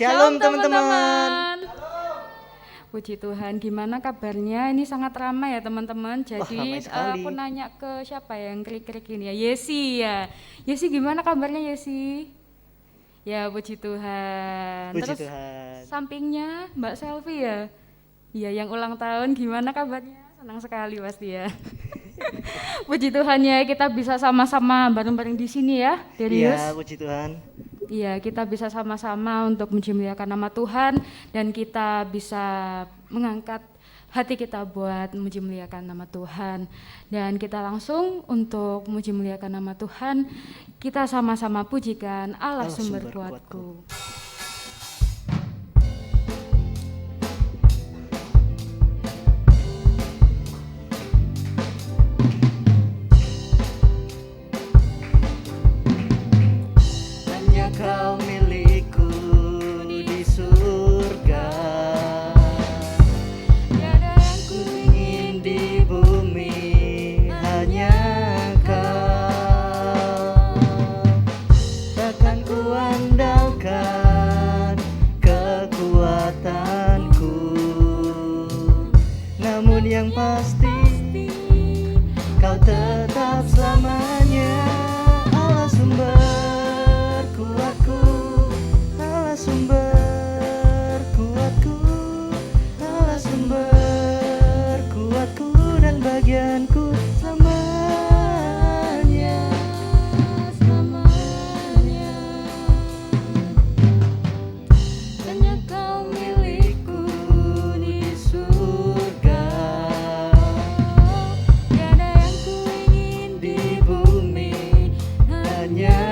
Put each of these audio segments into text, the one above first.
Shalom teman-teman. Puji Tuhan, gimana kabarnya? Ini sangat ramai ya teman-teman. ramai Jadi sekali. aku nanya ke siapa yang krik-krik ini ya? Yesi ya. Yesi gimana kabarnya Yesi? Ya puji Tuhan. Puji Terus Tuhan. sampingnya Mbak Selvi ya? Iya yang ulang tahun gimana kabarnya? Senang sekali pasti ya. Puji Tuhan ya kita bisa sama-sama bareng-bareng di sini ya, Darius. Iya, puji Tuhan. Iya, kita bisa sama-sama untuk memuliakan nama Tuhan dan kita bisa mengangkat hati kita buat memuliakan nama Tuhan. Dan kita langsung untuk memuliakan nama Tuhan, kita sama-sama pujikan Allah sumber kuatku. Kau milikku di surga, Tiada yang ku ingin di bumi hanya Kau. Takkan ku andalkan kekuatanku, namun yang pasti Kau tetap selamanya Allah sumber kuatku, Allah sumber kuatku, Allah sumber kuatku dan bagianku selamanya, selamanya. Hanya Kau milikku di surga, tiada yang ku ingin di bumi hanya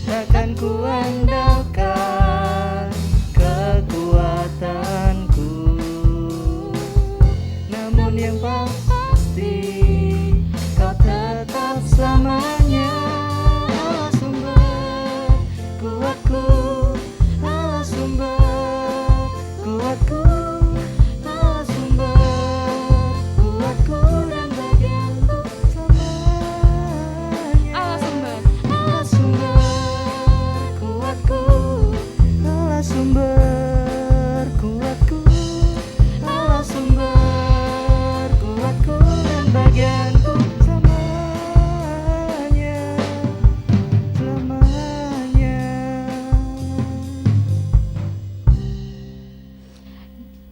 Takkan ku andalkan kekuatanku, namun yang pasti Kau tetap selamanya Allah sumber kuatku, Allah sumber kuatku, Allah sumber kuatku dan bagianku selamanya. Allah sumber. Allah sumber kuatku, Allah sumber kuatku, Allah sumber kuatku dan bagianku selamanya, selamanya.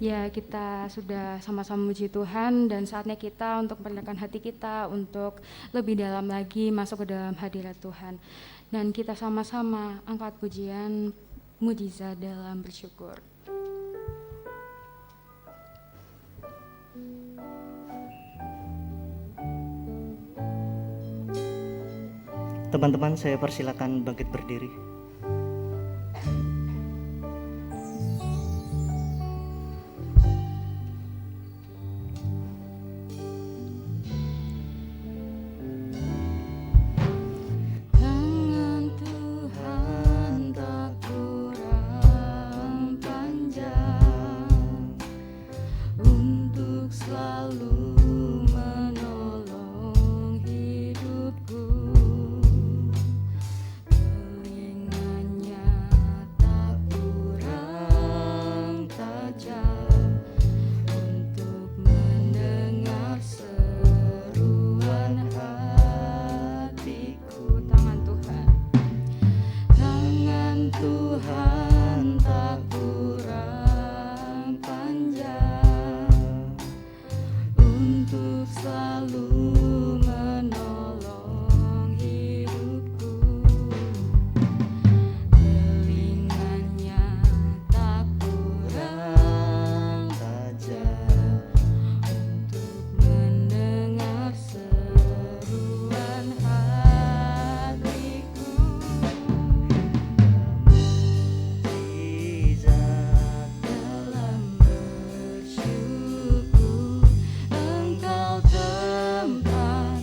Ya, kita sudah sama-sama memuji Tuhan dan saatnya kita untuk merendahkan hati kita untuk lebih dalam lagi masuk ke dalam hadirat Tuhan. Dan kita sama-sama angkat pujian mujizat dalam bersyukur. Teman-teman, saya persilakan bangkit berdiri. Tangan Tuhan tak kurang panjang untuk selalu menolong hidupku. Telinganya tak kurang tajam untuk mendengar seruan hatiku. Tangan Tuhan tak kurang panjang untuk selalu menolong hidupku. Telinganya tak kurang tajam untuk mendengar seruan hatiku. Mujizat Dalam bersyukur Engkau tempat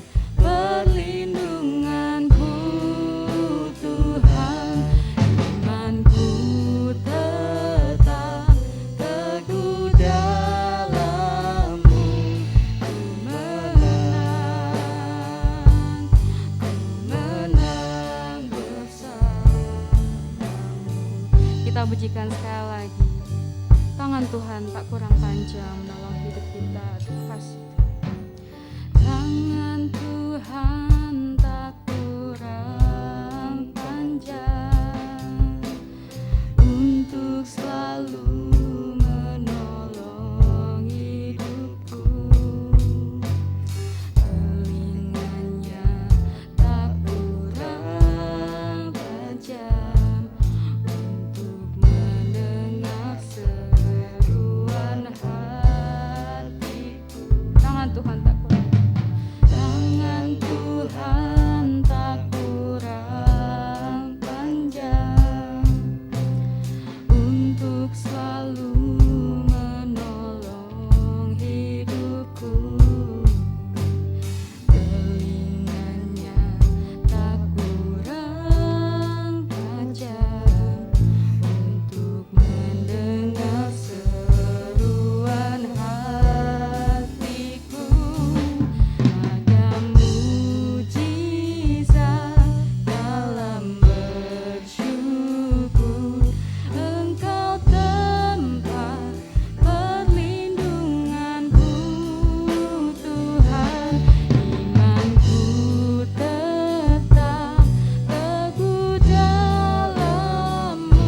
pujikan sekali lagi. Tangan Tuhan tak kurang panjang menolong hidup kita. Terima kasih. Tangan Tuhan tak kurang panjang untuk selalu menolong hidupku. Telinganya tak kurang tajam untuk mendengar seruan hatiku. Tangan Tuhan tak kurang. Tangan Tuhan tak kurang panjang untuk selalu menolong hidupku. Telinganya tak kurang tajam untuk mendengar seruan hatiku. Ada mujizat dalam bersyukur. Engkau tempat perlindunganku, Tuhan. Imanku tetap teguh dalam-Mu.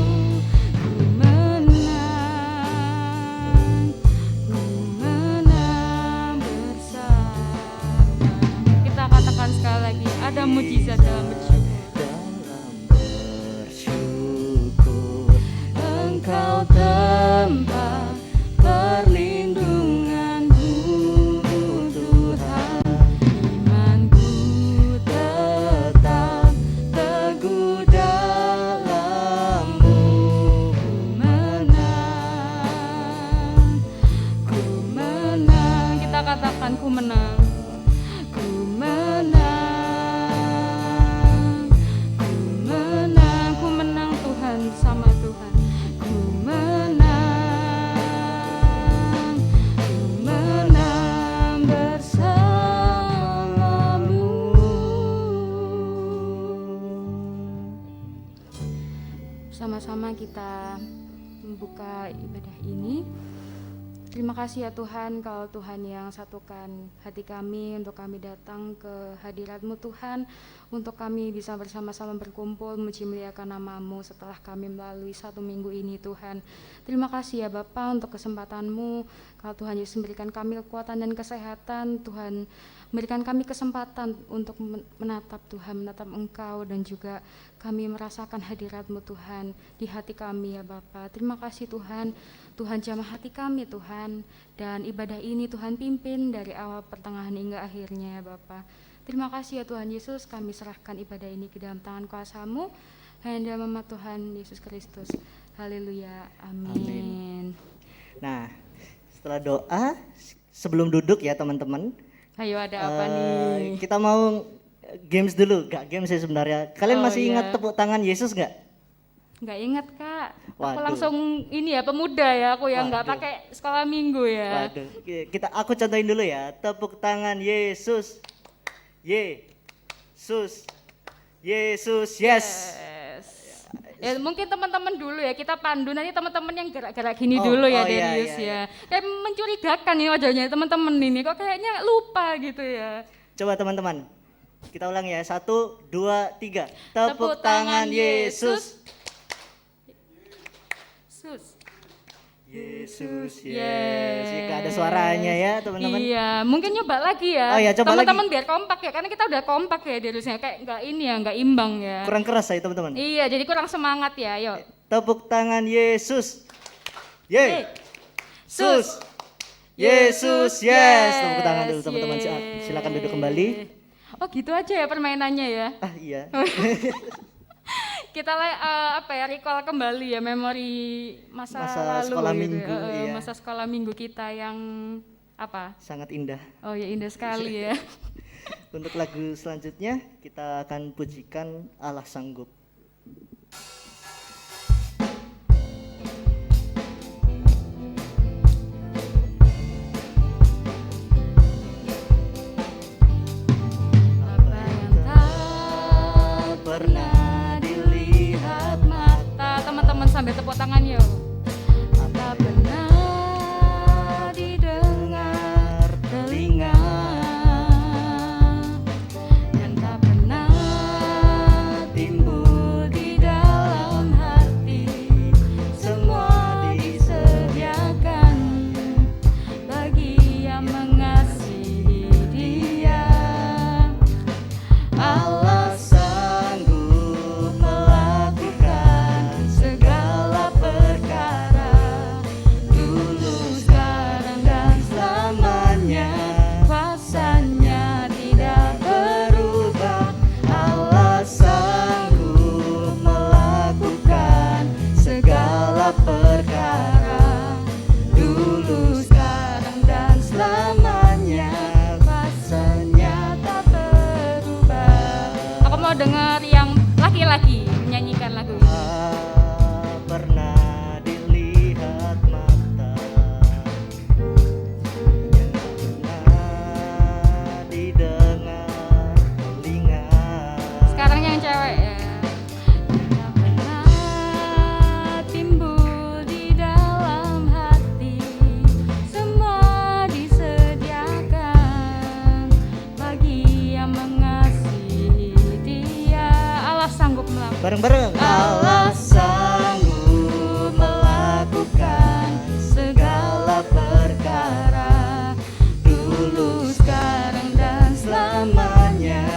Ku menang bersama. Kita katakan sekali lagi, ada mujizat dalam bersyukur. Dalam bersyukur, Engkau tempat perlindunganku, Tuhan. Imanku tetap teguh dalam-Mu. Ku menang. Kita katakan ku menang. Ku menang. Ku menang. Ku menang Tuhan, sama Tuhan. Ku menang. Ku menang bersama-Mu. Sama-sama kita membuka ibadah ini. Terima kasih ya Tuhan, kalau Tuhan yang satukan hati kami untuk kami datang ke hadirat-Mu Tuhan, untuk kami bisa bersama-sama berkumpul memuji muliakan nama-Mu setelah kami melalui 1 minggu ini Tuhan. Terima kasih ya Bapa untuk kesempatan-Mu, kalau Tuhan Yesus memberikan kami kekuatan dan kesehatan, Tuhan memberikan kami kesempatan untuk menatap Tuhan, menatap Engkau, dan juga kami merasakan hadirat-Mu Tuhan di hati kami ya Bapa. Terima kasih Tuhan, Tuhan jamah hati kami Tuhan, dan ibadah ini Tuhan pimpin dari awal pertengahan hingga akhirnya ya Bapa. Terima kasih ya Tuhan Yesus, kami serahkan ibadah ini ke dalam tangan kuasa-Mu, hanya dalam nama Tuhan Yesus Kristus. Haleluya, amin. Nah, setelah doa, sebelum duduk ya teman-teman, Ayo, ada apa nih? kita mau games dulu. Gak games sih sebenarnya. Kalian Oh, masih iya. ingat tepuk tangan Yesus gak? Nggak ingat Kak, aku Waduh. langsung ini ya, pemuda ya, aku yang nggak Waduh. pakai sekolah minggu ya. Waduh, aku contohin dulu ya. Tepuk tangan Yesus. Yesus. Yesus, yes. Ya mungkin teman-teman dulu ya, kita pandu, nanti teman-teman yang gerak-gerak gini Oh, dulu ya oh, iya, Darius iya, ya. Kayak mencurigakan nih wajahnya teman-teman ini, kok kayaknya lupa gitu ya. Coba teman-teman. Kita ulang ya. 1, 2, 3. Tepuk tangan Yesus. Yesus, yes. Jika ada suaranya ya teman-teman. Iya, mungkin nyoba lagi ya. Oh iya, coba teman-teman biar kompak ya, karena kita udah kompak ya Dariusnya, kayak nggak ini ya, nggak imbang ya. Kurang keras saya teman-teman. Iya, jadi kurang semangat ya, yuk. Tepuk tangan Yesus. Yesus. Yesus, yes. Tepuk tangan dulu teman-teman. Silakan duduk kembali. Oh gitu aja ya permainannya ya. Ah iya. Kita recall kembali ya memori masa lalu sekolah gitu minggu, ya. iya. Masa sekolah minggu kita yang apa? Sangat indah. Oh ya indah sekali ya. Untuk lagu selanjutnya kita akan pujikan Allah Sanggup. Apa yang tak pernah dilihat mata. Teman-teman sambil tepuk tangan Bareng-bareng. Allah sanggup melakukan segala perkara, dulu, sekarang, dan selamanya.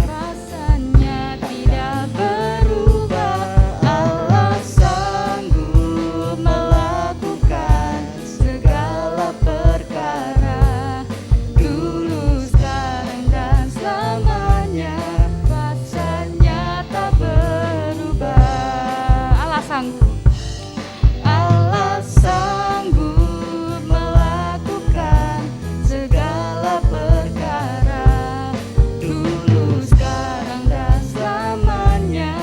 Rasanya tidak berubah. Allah sanggup melakukan segala perkara, dulu, sekarang, dan selamanya. Rasanya tak berubah. Allah sanggup. Allah sanggup melakukan segala perkara, dulu, sekarang, dan selamanya.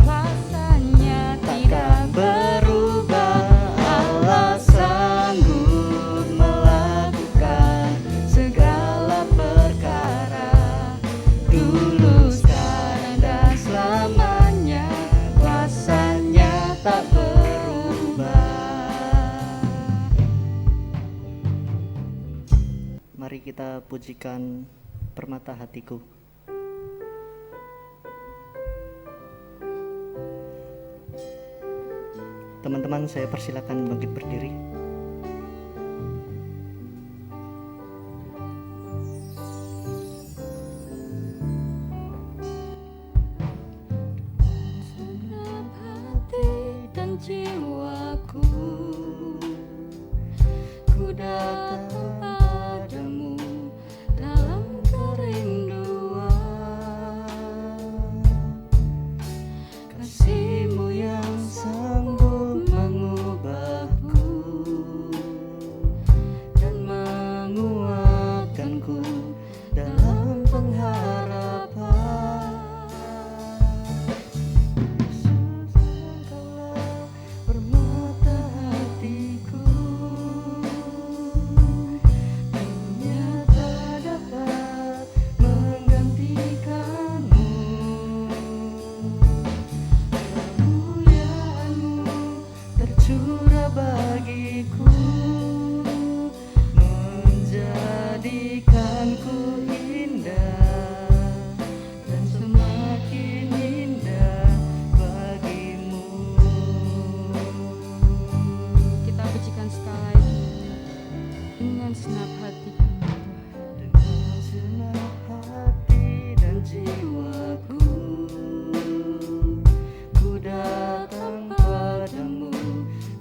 Rasanya Takkan tidak berubah. Allah sanggup melakukan segala perkara, dulu, sekarang, dan selamanya. Kuasanya tak berubah. Mari kita pujikan permata hatiku. Teman-teman, saya persilakan bangkit berdiri. Segenap hati dan jiwaku, ku datang padamu dalam kerinduan. Kasih-Mu yang sanggup mengubahku dan menguatkanku dalam pengharapan. Yesus, Engkaulah permata hatiku, dunia tak dapat menggantikanmu. Kemuliaan-Mu tercurah bagiku, menjadikanku indah dan semakin indah bagimu. Kita pujikan sekali lagi dengan senap hati kami, Tuhan. Dengan senang hati dan jiwaku, ku datang padamu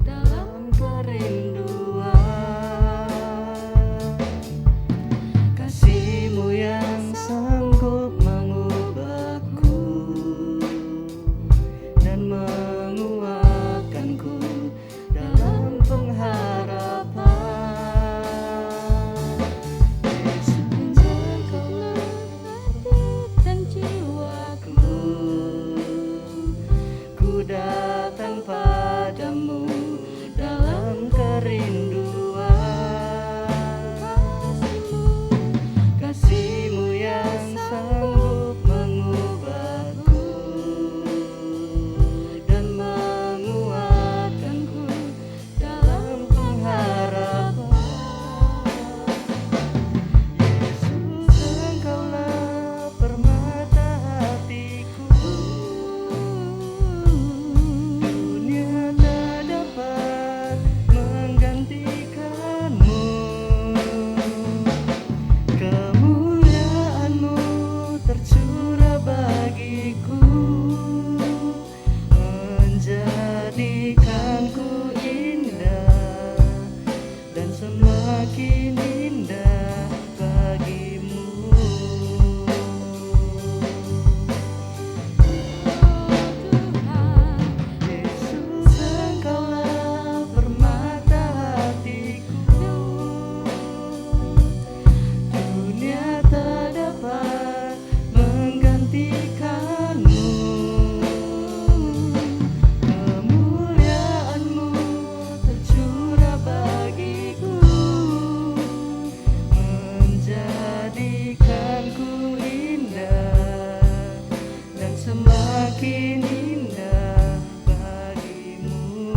dalam kerinduan. Kasih-Mu yang sanggup mengubahku dan menguatkanku dalam pengharapan. Yesus, Engkaulah Hati dan jiwaku, ku datang padamu dalam kerinduan. Kasih-Mu yang sanggup mengubahku dan menguatkanku dalam pengharapan. Yesus, Engkaulah permata hatiku, dunia tak dapat menggantikanmu. Kemuliaan-Mu tercurah bagiku, menjadikanku indah dan semakin indah bagimu. Tuhan. Yesus, Engkaulah permata hatiku, dunia tak dapat menggantikanmu. Kemuliaan-Mu tercurah bagiku, menjadikanku indah dan semakin indah bagimu.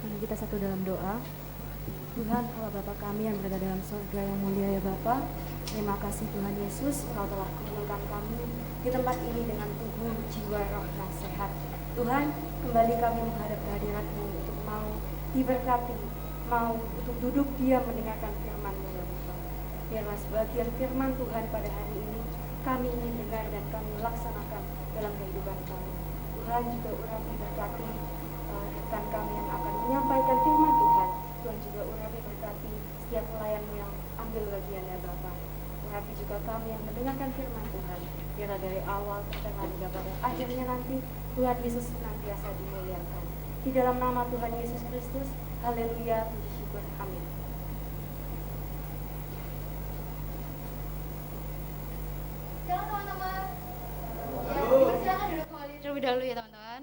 Mari kita satu dalam doa. Tuhan, Allah Bapa kami yang berada dalam surga yang mulia ya Bapa, terima kasih Tuhan Yesus, Engkau telah kumpulkan kami di tempat ini dengan tubuh, jiwa, roh yang sehat. Tuhan, kembali kami menghadap kehadirat-Mu untuk mau diberkati, mau untuk duduk diam mendengarkan firman-Mu ya Bapa. Biarlah sebagian firman Tuhan pada hari ini kami ingin dengar dan kami laksanakan dalam kehidupan kami. Tuhan juga urapi berkati rekan kami yang akan menyampaikan firman Tuhan. Tuhan juga urapi berkati setiap pelayan-Mu yang ambil bagian ya Bapa. Urapi juga kami yang mendengarkan firman Tuhan. Biarlah dari awal, pertengahan, hingga pada akhirnya nanti Tuhan Yesus senantiasa dimuliakan. Di dalam nama Tuhan Yesus Kristus, haleluya, puji syukur, amin. Silakan teman-teman. Ya, silakan duduk kembali terlebih dahulu ya teman-teman.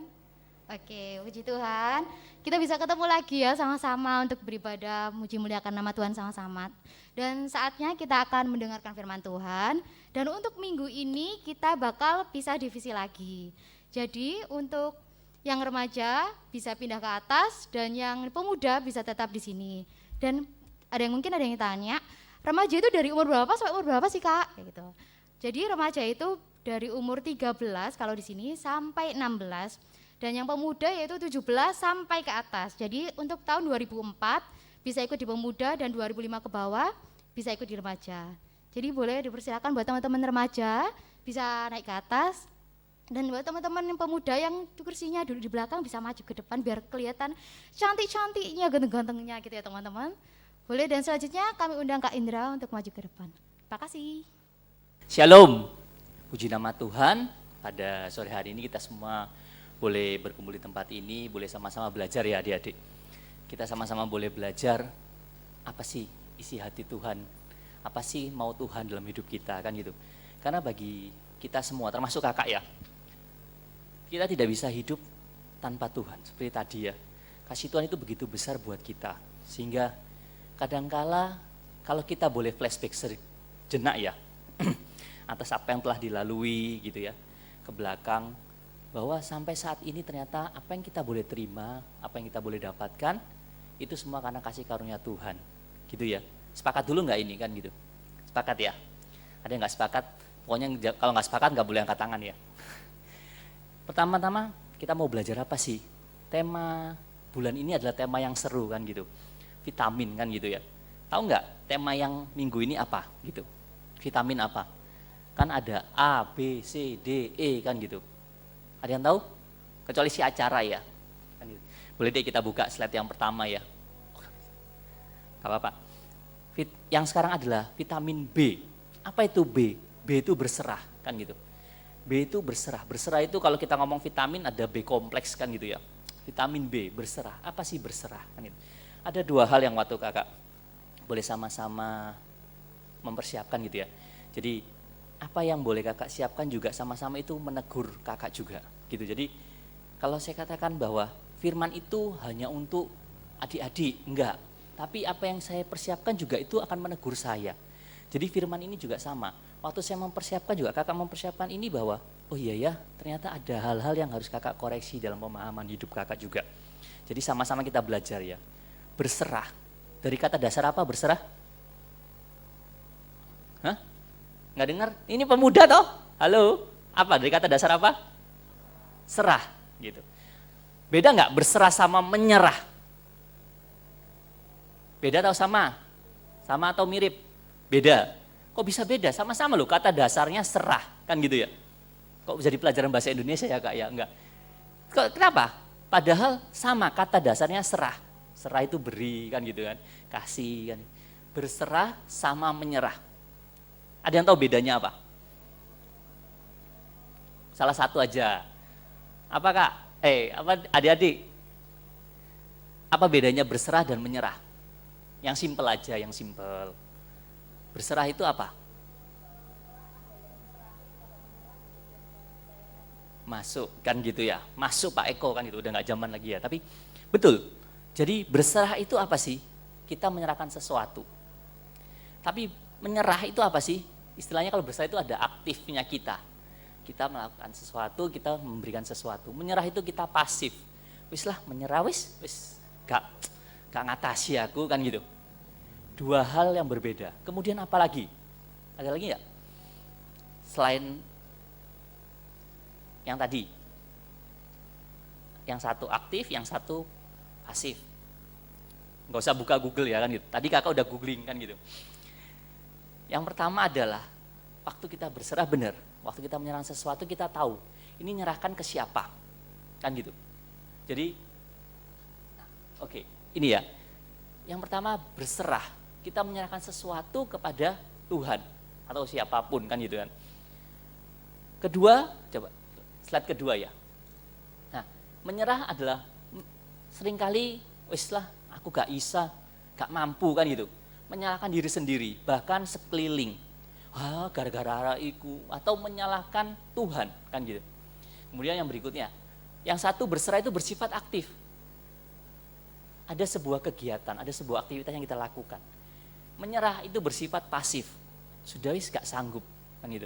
Oke, puji Tuhan. Kita bisa ketemu lagi ya sama-sama untuk beribadah, muji muliakan nama Tuhan sama-sama. Dan saatnya kita akan mendengarkan firman Tuhan. Dan untuk minggu ini kita bakal pisah divisi lagi. Jadi untuk yang remaja bisa pindah ke atas dan yang pemuda bisa tetap di sini. Dan mungkin ada yang tanya, remaja itu dari umur berapa sampai umur berapa sih Kak? Kayak gitu. Jadi remaja itu dari umur 13 kalau di sini sampai 16 dan yang pemuda yaitu 17 sampai ke atas. Jadi untuk tahun 2004 bisa ikut di pemuda dan 2005 ke bawah bisa ikut di remaja. Jadi boleh dipersilakan buat teman-teman remaja bisa naik ke atas dan buat teman-teman yang pemuda yang kursinya duduk di belakang bisa maju ke depan biar kelihatan cantik-cantiknya, ganteng-gantengnya gitu ya teman-teman. Boleh dan selanjutnya kami undang Kak Indra untuk maju ke depan. Terima kasih. Shalom, puji nama Tuhan. Pada sore hari ini kita semua boleh berkumpul di tempat ini, boleh sama-sama belajar ya adik-adik. Kita sama-sama boleh belajar apa sih isi hati Tuhan, apa sih mau Tuhan dalam hidup kita kan gitu. Karena bagi kita semua, termasuk kakak ya, kita tidak bisa hidup tanpa Tuhan. Seperti tadi ya, kasih Tuhan itu begitu besar buat kita. Sehingga kadangkala kalau kita boleh flashback sejenak ya, atas apa yang telah dilalui gitu ya ke belakang, bahwa sampai saat ini ternyata apa yang kita boleh terima, apa yang kita boleh dapatkan itu semua karena kasih karunia Tuhan gitu ya. Sepakat dulu nggak ini kan gitu? Sepakat ya? Ada yang nggak sepakat? Pokoknya kalau nggak sepakat nggak boleh angkat tangan ya. Pertama-tama kita mau belajar apa sih? Tema bulan ini adalah tema yang seru kan gitu, vitamin kan gitu ya. Tahu nggak tema yang minggu ini apa gitu? Vitamin apa? Kan ada A, B, C, D, E kan gitu. Ada yang tahu? Kecuali si acara ya. Kan gitu. Boleh deh kita buka slide yang pertama ya. Gak apa-apa. Yang sekarang adalah vitamin B. Apa itu B? B itu berserah kan gitu. B itu berserah. Berserah itu kalau kita ngomong vitamin ada B kompleks kan gitu ya. Vitamin B, berserah. Apa sih berserah? Kan gitu. Ada dua hal yang waktu kakak boleh sama-sama mempersiapkan gitu ya. Jadi apa yang boleh kakak siapkan juga sama-sama itu menegur kakak juga gitu. Jadi kalau saya katakan bahwa firman itu hanya untuk adik-adik, enggak. Tapi apa yang saya persiapkan juga itu akan menegur saya. Jadi firman ini juga sama. Waktu saya mempersiapkan juga kakak mempersiapkan ini bahwa oh iya ya ternyata ada hal-hal yang harus kakak koreksi dalam pemahaman hidup kakak juga. Jadi sama-sama kita belajar ya. Berserah. Dari kata dasar apa berserah? Hah? Nggak dengar? Ini pemuda toh? Halo? Apa? Dari kata dasar apa? Serah gitu. Beda nggak berserah sama menyerah? Beda atau sama? Sama atau mirip? Beda. Kok bisa beda? Sama-sama loh, kata dasarnya serah, kan gitu ya. Kok bisa di pelajaran bahasa Indonesia ya Kak? Ya enggak. Kenapa? Padahal sama, kata dasarnya serah. Serah itu beri kan gitu kan, kasih kan. Berserah sama menyerah. Ada yang tahu bedanya apa? Salah satu aja. Apa Kak? Apa adik-adik? Apa bedanya berserah dan menyerah? Yang simpel aja, yang simpel. Berserah itu apa? Masuk kan gitu ya. Masuk Pak Eko kan gitu, udah nggak zaman lagi ya. Tapi betul. Jadi berserah itu apa sih? Kita menyerahkan sesuatu. Tapi menyerah itu apa sih? Istilahnya kalau berserah itu ada aktifnya kita. Kita melakukan sesuatu, kita memberikan sesuatu. Menyerah itu kita pasif. Wis lah menyerah wis gak ngatasi aku kan gitu. Dua hal yang berbeda. Kemudian apa lagi? Ada lagi nggak? Selain yang tadi. Yang satu aktif, yang satu pasif. Nggak usah buka Google ya kan gitu. Tadi kakak udah googling kan gitu. Yang pertama adalah waktu kita berserah benar. Waktu kita menyerahkan sesuatu kita tahu. Ini nyerahkan ke siapa. Kan gitu. Jadi, oke, ini ya. Yang pertama berserah. Kita menyerahkan sesuatu kepada Tuhan atau siapapun kan gitu kan. Kedua, coba slide kedua ya. Nah, menyerah adalah seringkali wis lah aku gak bisa, gak mampu kan gitu. Menyalahkan diri sendiri, bahkan sekeliling. Wah, gara-gara iku atau menyalahkan Tuhan kan gitu. Kemudian yang berikutnya, yang satu berserah itu bersifat aktif. Ada sebuah kegiatan, ada sebuah aktivitas yang kita lakukan. Menyerah itu bersifat pasif, sudah wis gak sanggup kan gitu.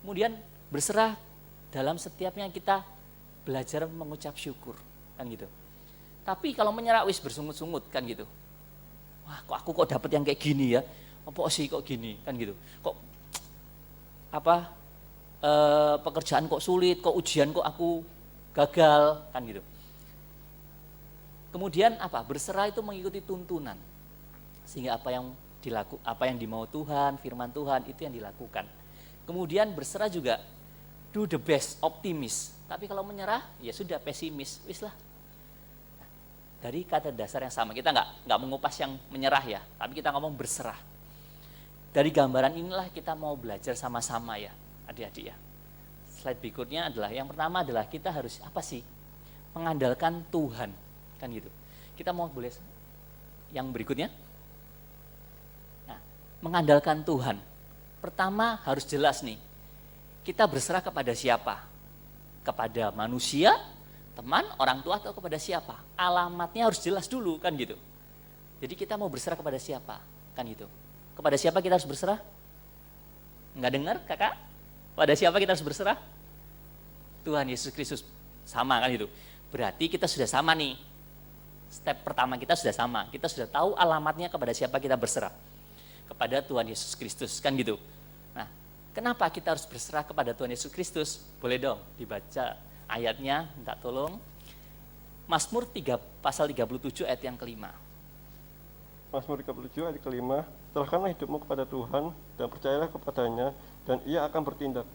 Kemudian berserah dalam setiapnya kita belajar mengucap syukur kan gitu. Tapi kalau menyerah wis bersungut-sungut kan gitu. Wah, kok aku kok dapat yang kayak gini ya? Apa sih kok gini kan gitu. Kok pekerjaan kok sulit, kok ujian kok aku gagal kan gitu. Kemudian berserah itu mengikuti tuntunan. Sehingga apa yang dimau Tuhan, firman Tuhan itu yang dilakukan. Kemudian berserah juga do the best, optimis. Tapi kalau menyerah ya sudah pesimis, wis lah. Nah, dari kata dasar yang sama, kita nggak mengupas yang menyerah ya, tapi kita ngomong berserah. Dari gambaran inilah kita mau belajar sama-sama ya, adik-adik ya. Slide berikutnya adalah yang pertama adalah kita harus apa sih? Mengandalkan Tuhan, kan gitu. Kita mau boleh yang berikutnya? Mengandalkan Tuhan. Pertama harus jelas nih, kita berserah kepada siapa? Kepada manusia, teman, orang tua atau kepada siapa? Alamatnya harus jelas dulu kan gitu. Jadi kita mau berserah kepada siapa? Kan gitu. Kepada siapa kita harus berserah? Enggak dengar kakak? Kepada siapa kita harus berserah? Tuhan Yesus Kristus. Sama kan gitu. Berarti kita sudah sama nih. Step pertama kita sudah sama. Kita sudah tahu alamatnya kepada siapa kita berserah. Kepada Tuhan Yesus Kristus, kan gitu. Nah, kenapa kita harus berserah kepada Tuhan Yesus Kristus? Boleh dong dibaca ayatnya, minta tolong. Mazmur 3 pasal 37 ayat yang kelima. Mazmur 37 ayat kelima, serahkanlah hidupmu kepada Tuhan dan percayalah kepadanya dan ia akan bertindak.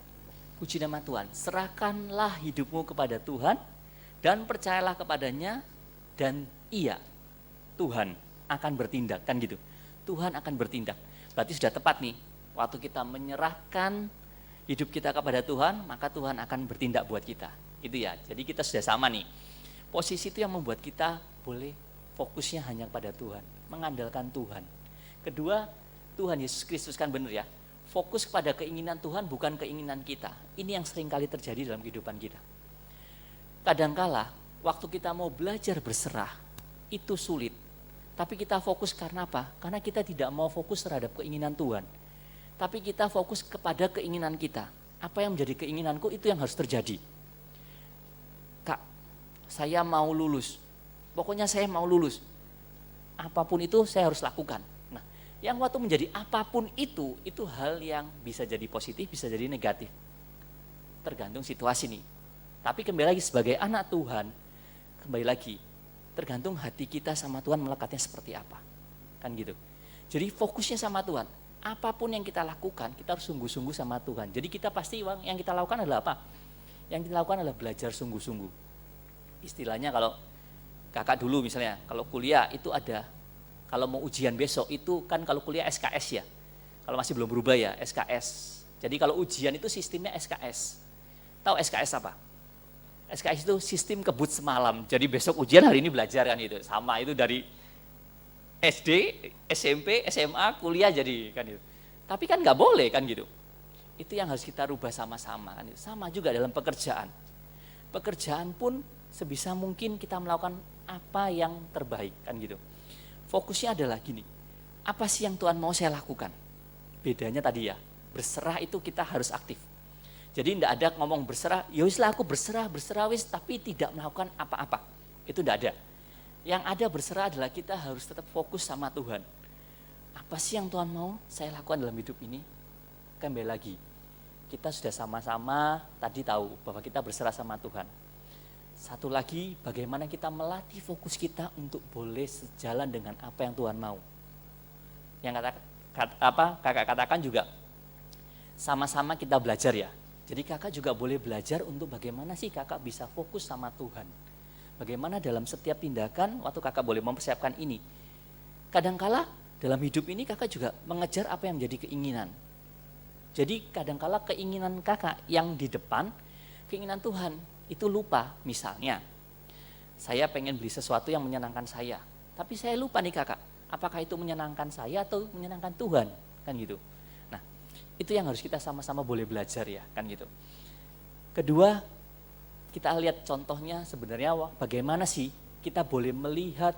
Puji nama Tuhan, serahkanlah hidupmu kepada Tuhan dan percayalah kepadanya dan ia, Tuhan akan bertindak, kan gitu. Tuhan akan bertindak. Berarti sudah tepat nih, waktu kita menyerahkan hidup kita kepada Tuhan, maka Tuhan akan bertindak buat kita. Itu ya, jadi kita sudah sama nih. Posisi itu yang membuat kita boleh fokusnya hanya kepada Tuhan, mengandalkan Tuhan. Kedua, Tuhan Yesus Kristus kan benar ya, fokus kepada keinginan Tuhan bukan keinginan kita. Ini yang sering kali terjadi dalam kehidupan kita. Kadangkala, waktu kita mau belajar berserah, itu sulit. Tapi kita fokus karena apa? Karena kita tidak mau fokus terhadap keinginan Tuhan. Tapi kita fokus kepada keinginan kita. Apa yang menjadi keinginanku itu yang harus terjadi. Kak, saya mau lulus. Pokoknya saya mau lulus. Apapun itu saya harus lakukan. Nah, yang waktu menjadi apapun itu hal yang bisa jadi positif, bisa jadi negatif. Tergantung situasi nih. Tapi kembali lagi sebagai anak Tuhan, kembali lagi. Tergantung hati kita sama Tuhan melekatnya seperti apa. Kan gitu. Jadi fokusnya sama Tuhan. Apapun yang kita lakukan, kita harus sungguh-sungguh sama Tuhan. Jadi kita pasti yang kita lakukan adalah apa? Yang kita lakukan adalah belajar sungguh-sungguh. Istilahnya kalau kakak dulu misalnya, kalau kuliah itu ada, kalau mau ujian besok itu kan kalau kuliah SKS ya. Kalau masih belum berubah ya, SKS. Jadi kalau ujian itu sistemnya SKS. Tahu SKS apa? SKS itu sistem kebut semalam. Jadi besok ujian, hari ini belajar kan itu. Sama itu dari SD, SMP, SMA, kuliah jadi kan itu. Tapi kan nggak boleh kan gitu. Itu yang harus kita rubah sama-sama kan itu. Sama juga dalam pekerjaan. Pekerjaan pun sebisa mungkin kita melakukan apa yang terbaik kan gitu. Fokusnya adalah gini. Apa sih yang Tuhan mau saya lakukan? Bedanya tadi ya. Berserah itu kita harus aktif. Jadi tidak ada ngomong berserah, ya wis lah aku berserah wis, tapi tidak melakukan apa-apa. Itu tidak ada. Yang ada berserah adalah kita harus tetap fokus sama Tuhan. apa sih yang Tuhan mau saya lakukan dalam hidup ini? Kembali lagi, kita sudah sama-sama tadi tahu bahwa kita berserah sama Tuhan. Satu lagi, bagaimana kita melatih fokus kita untuk boleh sejalan dengan apa yang Tuhan mau. Yang kakak katakan juga, sama-sama kita belajar ya. Jadi kakak juga boleh belajar untuk bagaimana sih kakak bisa fokus sama Tuhan. Bagaimana dalam setiap tindakan, waktu kakak boleh mempersiapkan ini. Kadangkala dalam hidup ini kakak juga mengejar apa yang menjadi keinginan. Jadi kadangkala keinginan kakak yang di depan, keinginan Tuhan itu lupa. Misalnya, saya pengen beli sesuatu yang menyenangkan saya, tapi saya lupa nih kakak, apakah itu menyenangkan saya atau menyenangkan Tuhan, kan gitu. Nah, itu yang harus kita sama-sama boleh belajar ya, kan gitu. Kedua, kita lihat contohnya sebenarnya bagaimana sih kita boleh melihat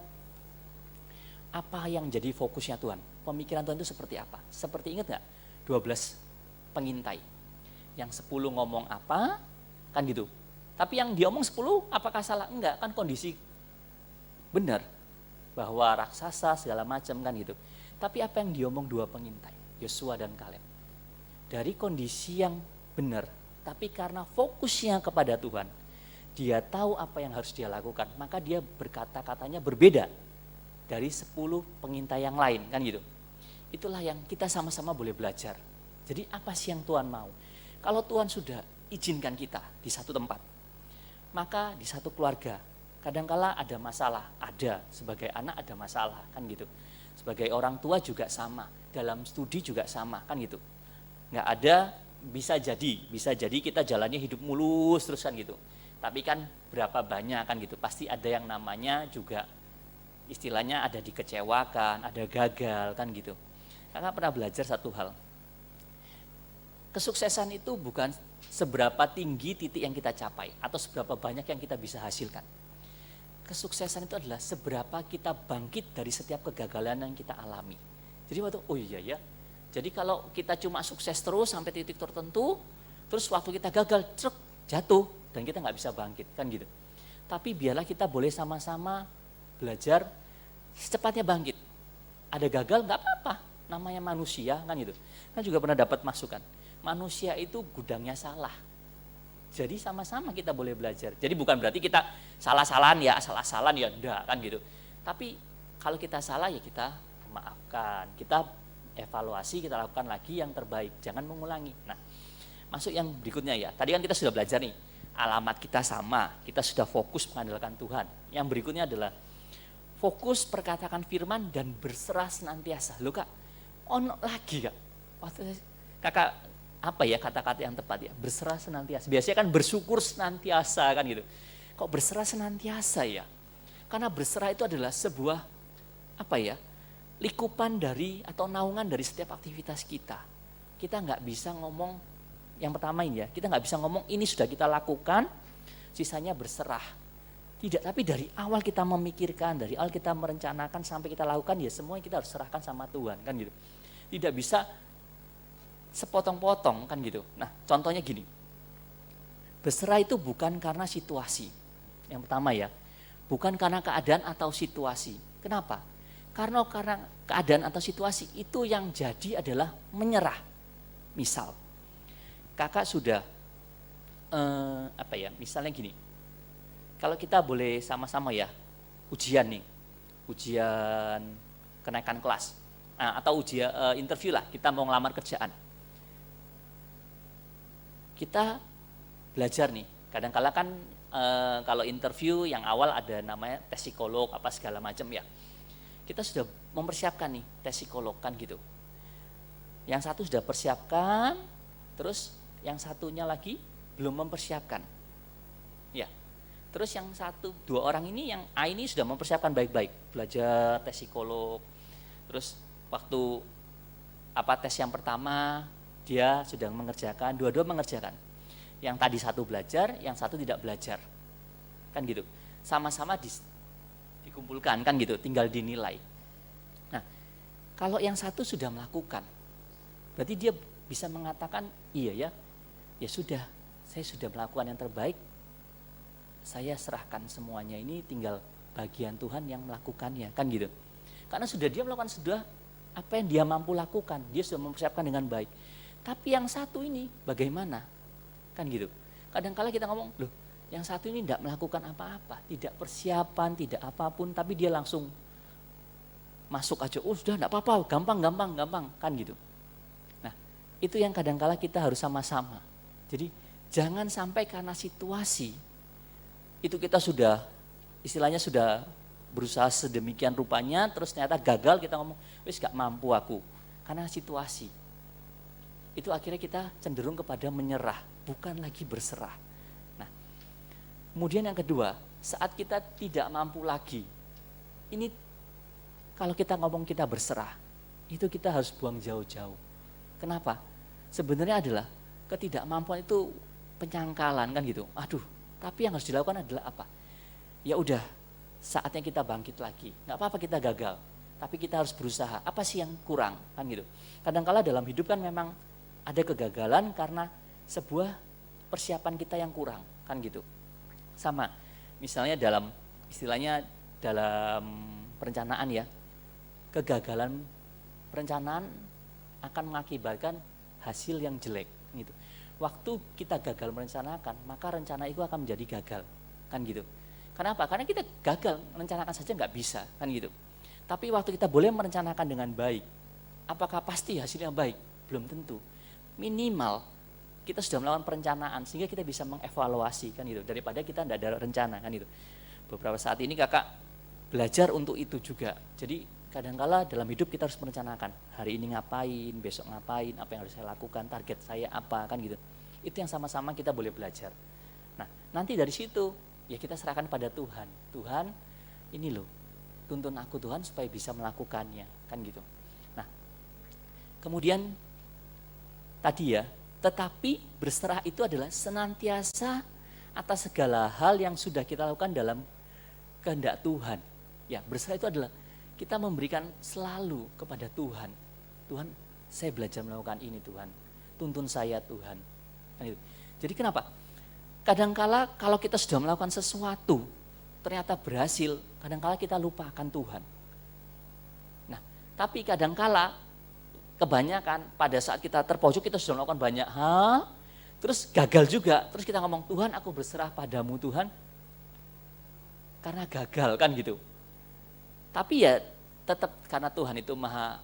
apa yang jadi fokusnya Tuhan. Pemikiran Tuhan itu seperti apa? Seperti ingat nggak? 12 pengintai. Yang 10 ngomong apa, kan gitu. Tapi yang diomong 10 apakah salah? Enggak, kan kondisi benar. Bahwa raksasa segala macam kan gitu. Tapi apa yang diomong 2 pengintai? Yosua dan Kaleb. Dari kondisi yang benar, tapi karena fokusnya kepada Tuhan, dia tahu apa yang harus dia lakukan, maka dia berkata-katanya berbeda dari 10 pengintai yang lain, kan gitu. Itulah yang kita sama-sama boleh belajar. Jadi apa sih yang Tuhan mau? Kalau Tuhan sudah izinkan kita di satu tempat, maka di satu keluarga, kadangkala ada masalah, ada sebagai anak ada masalah, kan gitu. Sebagai orang tua juga sama, dalam studi juga sama, kan gitu. Nggak ada, bisa jadi kita jalannya hidup mulus terus kan gitu. Tapi kan berapa banyak kan gitu, pasti ada yang namanya juga istilahnya ada dikecewakan, ada gagal kan gitu. Kakak pernah belajar satu hal. Kesuksesan itu bukan seberapa tinggi titik yang kita capai atau seberapa banyak yang kita bisa hasilkan. Kesuksesan itu adalah seberapa kita bangkit dari setiap kegagalan yang kita alami. Jadi waktu oh iya ya. Jadi kalau kita cuma sukses terus sampai titik tertentu, terus waktu kita gagal, jatuh dan kita nggak bisa bangkit kan gitu. Tapi biarlah kita boleh sama-sama belajar secepatnya bangkit. Ada gagal nggak apa-apa, namanya manusia kan gitu. Kan juga pernah dapat masukan. Manusia itu gudangnya salah. Jadi sama-sama kita boleh belajar. Jadi bukan berarti kita salah-salahan ya, asal-asalan ya enggak kan gitu. Tapi kalau kita salah ya kita maafkan, kita evaluasi, kita lakukan lagi yang terbaik, jangan mengulangi. Nah, masuk yang berikutnya ya. Tadi kan kita sudah belajar nih, alamat kita sama, kita sudah fokus mengandalkan Tuhan. Yang berikutnya adalah fokus perkatakan firman dan berserah senantiasa. Loh kak, ono lagi kak. Waktu kakak apa ya kata-kata yang tepat ya? Berserah senantiasa. Biasanya kan bersyukur senantiasa kan gitu. Kok berserah senantiasa ya? Karena berserah itu adalah sebuah apa ya? Likupan dari atau naungan dari setiap aktivitas kita. Kita nggak bisa ngomong yang pertama ini ya. Kita nggak bisa ngomong ini sudah kita lakukan, sisanya berserah. Tidak, tapi dari awal kita memikirkan, dari awal kita merencanakan sampai kita lakukan ya semua kita harus serahkan sama Tuhan kan gitu. Tidak bisa sepotong-potong kan gitu. Nah, contohnya gini. Berserah itu bukan karena situasi. Yang pertama ya, bukan karena keadaan atau situasi. Kenapa? Karena keadaan atau situasi itu yang jadi adalah menyerah. Misal, kakak sudah misalnya gini. Kalau kita boleh sama-sama ya, ujian nih, ujian kenaikan kelas, atau ujian interview lah, kita mau ngelamar kerjaan. Kita belajar nih, kadang-kala kan kalau interview yang awal ada namanya tes psikolog, apa segala macam ya. Kita sudah mempersiapkan nih tes psikolog kan gitu. Yang satu sudah persiapkan, terus yang satunya lagi belum mempersiapkan. Ya. Terus yang 2 orang ini, yang A ini sudah mempersiapkan baik-baik, belajar tes psikolog. Terus waktu tes yang pertama dia sudah mengerjakan, dua-dua mengerjakan. Yang tadi satu belajar, yang satu tidak belajar. Kan gitu. Sama-sama dikumpulkan kan gitu, tinggal dinilai. Nah, kalau yang satu sudah melakukan, berarti dia bisa mengatakan, iya ya sudah, saya sudah melakukan yang terbaik, saya serahkan semuanya ini tinggal bagian Tuhan yang melakukannya, kan gitu. Karena sudah dia melakukan sudah apa yang dia mampu lakukan, dia sudah mempersiapkan dengan baik. Tapi yang satu ini bagaimana? Kan gitu. Kadang-kala kita ngomong, loh yang satu ini tidak melakukan apa-apa, tidak persiapan, tidak apapun, tapi dia langsung masuk aja, oh sudah tidak apa-apa, gampang, kan gitu. Nah itu yang kadang-kala kita harus sama-sama. Jadi jangan sampai karena situasi, itu kita sudah, istilahnya sudah berusaha sedemikian rupanya, terus ternyata gagal, kita ngomong, wis gak mampu aku, karena situasi. Itu akhirnya kita cenderung kepada menyerah, bukan lagi berserah. Nah, kemudian yang kedua, saat kita tidak mampu lagi, ini kalau kita ngomong kita berserah, itu kita harus buang jauh-jauh. Kenapa? Sebenarnya adalah ketidakmampuan itu penyangkalan kan gitu. Aduh, tapi yang harus dilakukan adalah apa? Ya udah, saatnya kita bangkit lagi. Nggak apa-apa kita gagal, tapi kita harus berusaha. Apa sih yang kurang kan gitu? Kadang-kala dalam hidup kan memang ada kegagalan karena sebuah persiapan kita yang kurang kan gitu. Sama, misalnya dalam istilahnya dalam perencanaan ya, kegagalan perencanaan akan mengakibatkan hasil yang jelek gitu. Waktu kita gagal merencanakan, maka rencana itu akan menjadi gagal kan gitu. Kenapa? Karena kita gagal merencanakan saja nggak bisa kan gitu. Tapi waktu kita boleh merencanakan dengan baik, apakah pasti hasilnya baik? Belum tentu. Minimal kita sudah melakukan perencanaan sehingga kita bisa mengevaluasi kan gitu, daripada kita tidak ada rencana kan gitu. Beberapa saat ini kakak belajar untuk itu juga. Jadi kadangkala dalam hidup kita harus merencanakan, hari ini ngapain, besok ngapain, apa yang harus saya lakukan, target saya apa kan gitu. Itu yang sama-sama kita boleh belajar. Nah nanti dari situ ya kita serahkan pada Tuhan. Tuhan ini loh, tuntun aku Tuhan supaya bisa melakukannya kan gitu. Nah kemudian tadi ya, tetapi berserah itu adalah senantiasa atas segala hal yang sudah kita lakukan dalam kehendak Tuhan. Ya, berserah itu adalah kita memberikan selalu kepada Tuhan. Tuhan, saya belajar melakukan ini Tuhan. Tuntun saya Tuhan. Kan itu. Jadi kenapa? Kadangkala kalau kita sudah melakukan sesuatu, ternyata berhasil, kadangkala kita lupakan Tuhan. Nah, tapi kadangkala kebanyakan pada saat kita terpojok kita sudah melakukan banyak hal, terus gagal juga, terus kita ngomong Tuhan aku berserah padamu Tuhan, karena gagal kan gitu. Tapi ya tetap karena Tuhan itu maha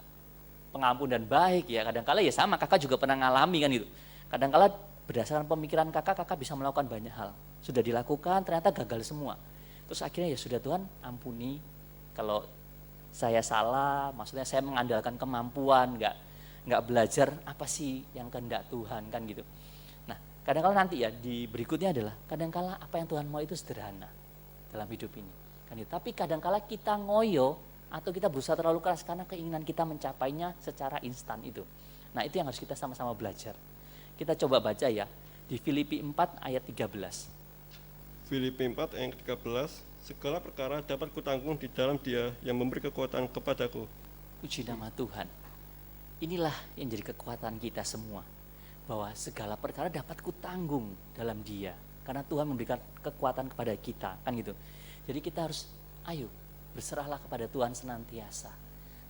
pengampun dan baik ya, kadangkala ya sama kakak juga pernah ngalami kan gitu. Kadangkala berdasarkan pemikiran kakak bisa melakukan banyak hal, sudah dilakukan ternyata gagal semua. Terus akhirnya ya sudah Tuhan ampuni kalau saya salah, maksudnya saya mengandalkan kemampuan, nggak belajar apa sih yang kehendak Tuhan kan gitu. Nah kadang-kala nanti ya di berikutnya adalah kadang-kala apa yang Tuhan mau itu sederhana dalam hidup ini kan gitu. Tapi kadang-kala kita ngoyo atau kita berusaha terlalu keras karena keinginan kita mencapainya secara instan itu. Nah itu yang harus kita sama-sama belajar. Kita coba baca ya di Filipi 4 ayat 13. Filipi 4 ayat 13, segala perkara dapat kutanggung di dalam Dia yang memberi kekuatan kepadaku. Puji nama Tuhan. Inilah yang jadi kekuatan kita semua. Bahwa segala perkara dapat kutanggung dalam Dia. Karena Tuhan memberikan kekuatan kepada kita, kan gitu. Jadi kita harus, ayo berserahlah kepada Tuhan senantiasa.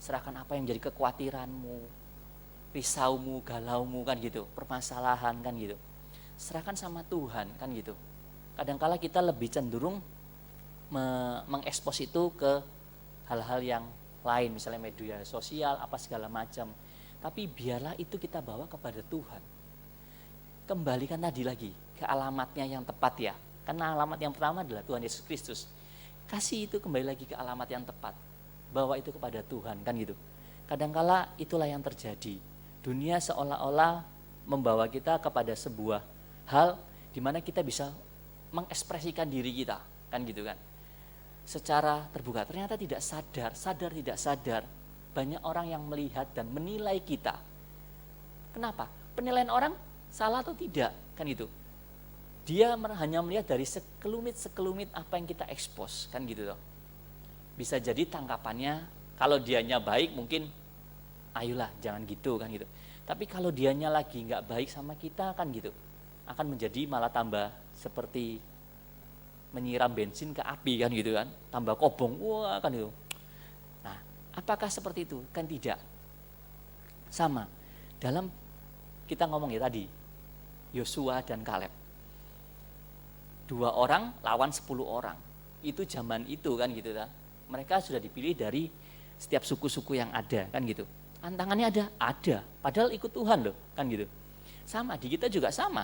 Serahkan apa yang menjadi kekhawatiranmu, risaumu, galaumu kan gitu, permasalahan kan gitu. Serahkan sama Tuhan kan gitu. Kadangkala kita lebih cenderung mengekspos itu ke hal-hal yang lain, misalnya media sosial, apa segala macam. Tapi biarlah itu kita bawa kepada Tuhan. Kembalikan tadi lagi ke alamatnya yang tepat ya. Karena alamat yang pertama adalah Tuhan Yesus Kristus. Kasih itu kembali lagi ke alamat yang tepat. Bawa itu kepada Tuhan kan gitu. Kadangkala itulah yang terjadi. Dunia seolah-olah membawa kita kepada sebuah hal di mana kita bisa mengekspresikan diri kita, kan gitu kan. Secara terbuka, ternyata tidak sadar tidak sadar, banyak orang yang melihat dan menilai kita. Kenapa? Penilaian orang salah atau tidak, kan gitu. Dia hanya melihat dari sekelumit apa yang kita expose, kan gitu loh. Bisa jadi tangkapannya, kalau dianya baik mungkin, ayolah jangan gitu, kan gitu. Tapi kalau dianya lagi nggak baik sama kita, kan gitu, akan menjadi malah tambah seperti menyiram bensin ke api kan gitu kan, tambah kobong, wah kan itu. Nah, apakah seperti itu? Kan tidak. Sama, dalam kita ngomong ya tadi, Yosua dan Kaleb. 2 orang lawan 10 orang. Itu zaman itu kan gitu kan. Mereka sudah dipilih dari setiap suku-suku yang ada kan gitu. Tantangannya ada. Padahal ikut Tuhan loh kan gitu. Sama, di kita juga sama.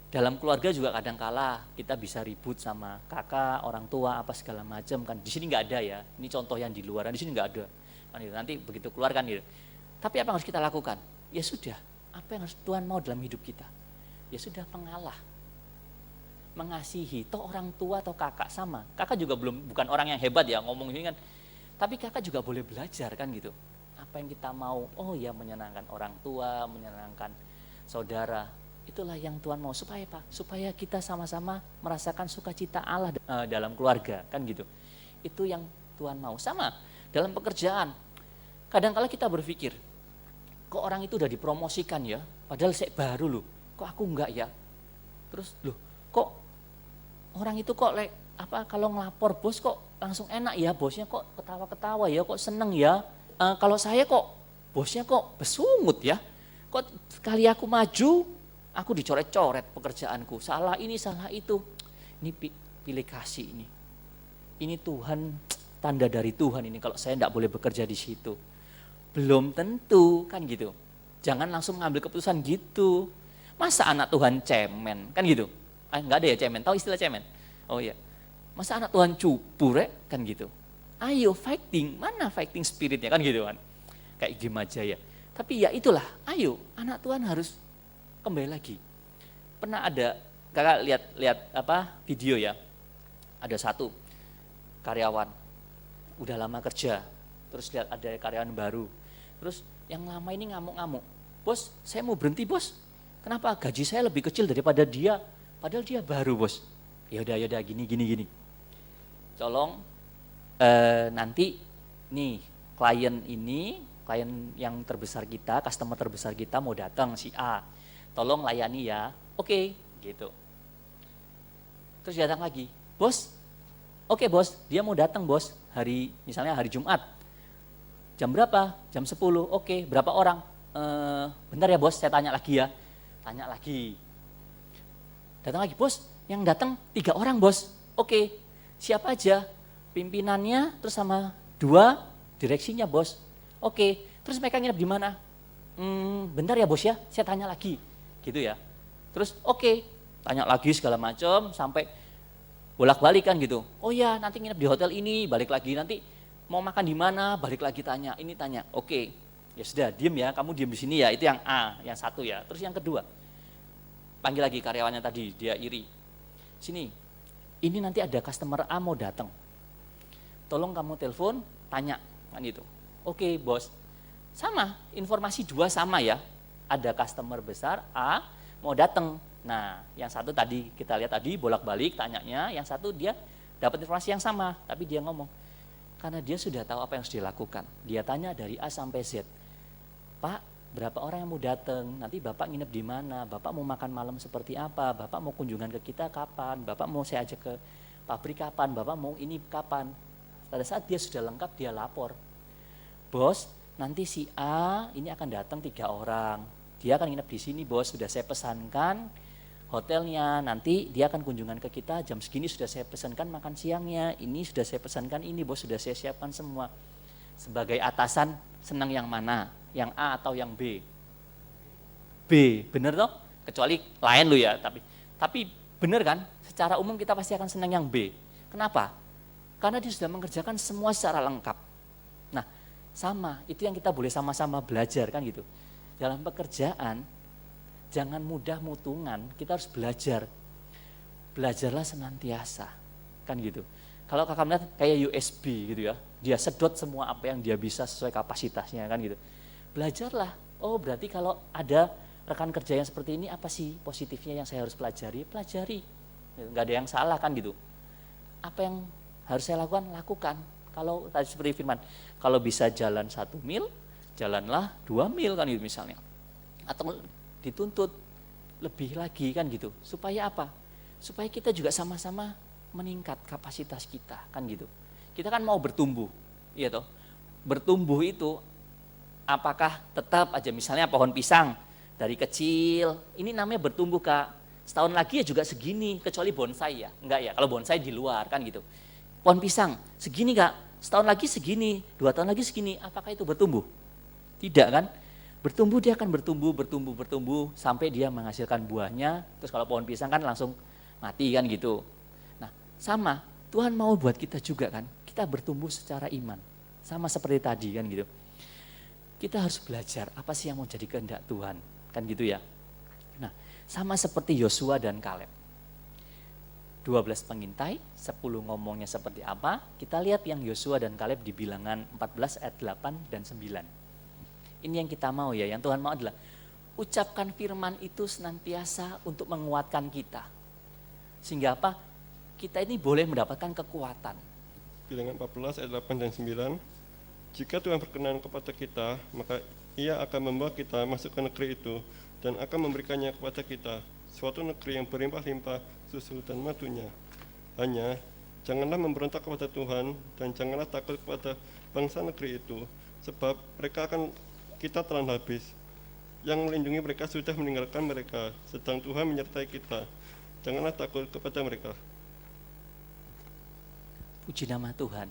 Dalam keluarga juga kadang kala kita bisa ribut sama kakak, orang tua, apa segala macam kan. Di sini nggak ada ya. Ini contoh yang di luar, di sini nggak ada. Kan gitu. Nanti begitu keluar kan gitu. Tapi apa yang harus kita lakukan? Ya sudah, apa yang harus Tuhan mau dalam hidup kita? Ya sudah, mengalah. Mengasihi, toh orang tua atau kakak sama. Kakak juga bukan orang yang hebat ya ngomong ini kan. Tapi kakak juga boleh belajar kan gitu. Apa yang kita mau? Oh ya, menyenangkan orang tua, menyenangkan saudara. Itulah yang Tuhan mau, supaya apa? Supaya kita sama-sama merasakan sukacita Allah dalam keluarga, kan gitu. Itu yang Tuhan mau. Sama, dalam pekerjaan. Kadang-kala kita berpikir, kok orang itu udah dipromosikan ya, padahal saya baru loh, kok aku enggak ya? Terus loh, kok orang itu kok kalau ngelapor bos kok langsung enak ya, bosnya kok ketawa-ketawa ya, kok seneng ya. Kalau saya kok, bosnya kok besungut ya, kok sekali aku maju, aku dicoret-coret pekerjaanku, salah ini, salah itu. Ini pilih kasih ini. Ini Tuhan, tanda dari Tuhan ini kalau saya enggak boleh bekerja di situ. Belum tentu kan gitu. Jangan langsung ngambil keputusan gitu. Masa anak Tuhan cemen, kan gitu. Enggak ada ya cemen, tahu istilah cemen? Oh iya. Masa anak Tuhan cupu kan gitu. Ayo fighting, mana fighting spiritnya kan gitu kan. Kayak game aja ya. Tapi ya itulah, ayo anak Tuhan harus kembali lagi. Pernah ada, kakak lihat video ya, ada satu karyawan, udah lama kerja, terus lihat ada karyawan baru, terus yang lama ini ngamuk-ngamuk, bos saya mau berhenti bos, kenapa gaji saya lebih kecil daripada dia, padahal dia baru bos. Yaudah gini, tolong nanti nih klien yang terbesar kita, customer terbesar kita mau datang si A, tolong layani ya, oke, gitu. Terus datang lagi, bos, oke bos, dia mau datang bos, misalnya hari Jumat, jam berapa? Jam 10, oke, berapa orang? Bentar ya bos, saya tanya lagi ya, tanya lagi. Datang lagi, bos, yang datang 3 orang bos, oke, siapa aja? Pimpinannya, terus sama 2 direksinya bos, oke, terus mereka nginep di mana? Bentar ya bos ya, saya tanya lagi. Gitu ya. Terus oke, tanya lagi segala macam sampai bolak-balik kan gitu. Oh ya, nanti nginep di hotel ini, balik lagi nanti mau makan di mana, balik lagi tanya, ini tanya. Oke. Ya sudah, diem ya, kamu diem di sini ya. Itu yang A, yang satu ya. Terus yang kedua. Panggil lagi karyawannya tadi, dia iri. Sini. Ini nanti ada customer A mau datang. Tolong kamu telepon, tanya kan gitu. Oke, bos. Sama, informasi 2 sama ya. Ada customer besar A mau datang. Nah, yang satu tadi kita lihat tadi bolak-balik tanyanya, yang satu dia dapat informasi yang sama, tapi dia ngomong karena dia sudah tahu apa yang harus dilakukan. Dia tanya dari A sampai Z. Pak, berapa orang yang mau datang? Nanti Bapak nginep di mana? Bapak mau makan malam seperti apa? Bapak mau kunjungan ke kita kapan? Bapak mau saya ajak ke pabrik kapan? Bapak mau ini kapan? Pada saat dia sudah lengkap, dia lapor. Bos, nanti si A ini akan datang 3 orang. Dia akan nginep di sini bos, sudah saya pesankan hotelnya, nanti dia akan kunjungan ke kita jam segini, sudah saya pesankan makan siangnya, ini sudah saya pesankan ini bos, sudah saya siapkan semua. Sebagai atasan senang yang mana? Yang A atau yang B? B, bener toh? Kecuali lain lo ya, tapi bener kan? Secara umum kita pasti akan senang yang B. Kenapa? Karena dia sudah mengerjakan semua secara lengkap. Nah, sama, itu yang kita boleh sama-sama belajar kan gitu. Dalam pekerjaan, jangan mudah mutungan, kita harus belajar. Belajarlah senantiasa, kan gitu. Kalau kakak melihat kayak USB gitu ya, dia sedot semua apa yang dia bisa sesuai kapasitasnya kan gitu. Belajarlah, oh berarti kalau ada rekan kerja yang seperti ini apa sih positifnya yang saya harus pelajari? Pelajari, nggak ada yang salah kan gitu. Apa yang harus saya lakukan. Kalau tadi seperti firman, kalau bisa jalan 1 mil, jalanlah 2 mil kan gitu misalnya. Atau dituntut lebih lagi kan gitu. Supaya apa? Supaya kita juga sama-sama meningkat kapasitas kita kan gitu. Kita kan mau bertumbuh, iya toh. Bertumbuh itu Apakah tetap aja misalnya pohon pisang dari kecil, ini namanya bertumbuh Kak. Setahun lagi ya juga segini, kecuali bonsai ya. Enggak ya, kalau bonsai di luar kan gitu. Pohon pisang segini Kak, setahun lagi segini, 2 tahun lagi segini, apakah itu bertumbuh? Tidak kan? Bertumbuh dia akan bertumbuh sampai dia menghasilkan buahnya. Terus kalau pohon pisang kan langsung mati kan gitu. Nah sama, Tuhan mau buat kita juga kan, kita bertumbuh secara iman. Sama seperti tadi kan gitu. Kita harus belajar apa sih yang mau jadi kehendak Tuhan, kan gitu ya. Nah sama seperti Yosua dan Kaleb. 12 pengintai, 10 ngomongnya seperti apa, kita lihat yang Yosua dan Kaleb di Bilangan 14 ayat 8 dan 9. Ini yang kita mau ya, yang Tuhan mau adalah ucapkan firman itu senantiasa untuk menguatkan kita. Sehingga apa? Kita ini boleh mendapatkan kekuatan. Bilangan 14 ayat 8 dan 9. Jika Tuhan berkenan kepada kita, maka Ia akan membawa kita masuk ke negeri itu dan akan memberikannya kepada kita, suatu negeri yang berlimpah-limpah susu dan madunya. Hanya janganlah memberontak kepada Tuhan dan janganlah takut kepada bangsa negeri itu, sebab kita telan habis. Yang melindungi mereka sudah meninggalkan mereka, sedang Tuhan menyertai kita. Janganlah takut kepada mereka. Puji nama Tuhan.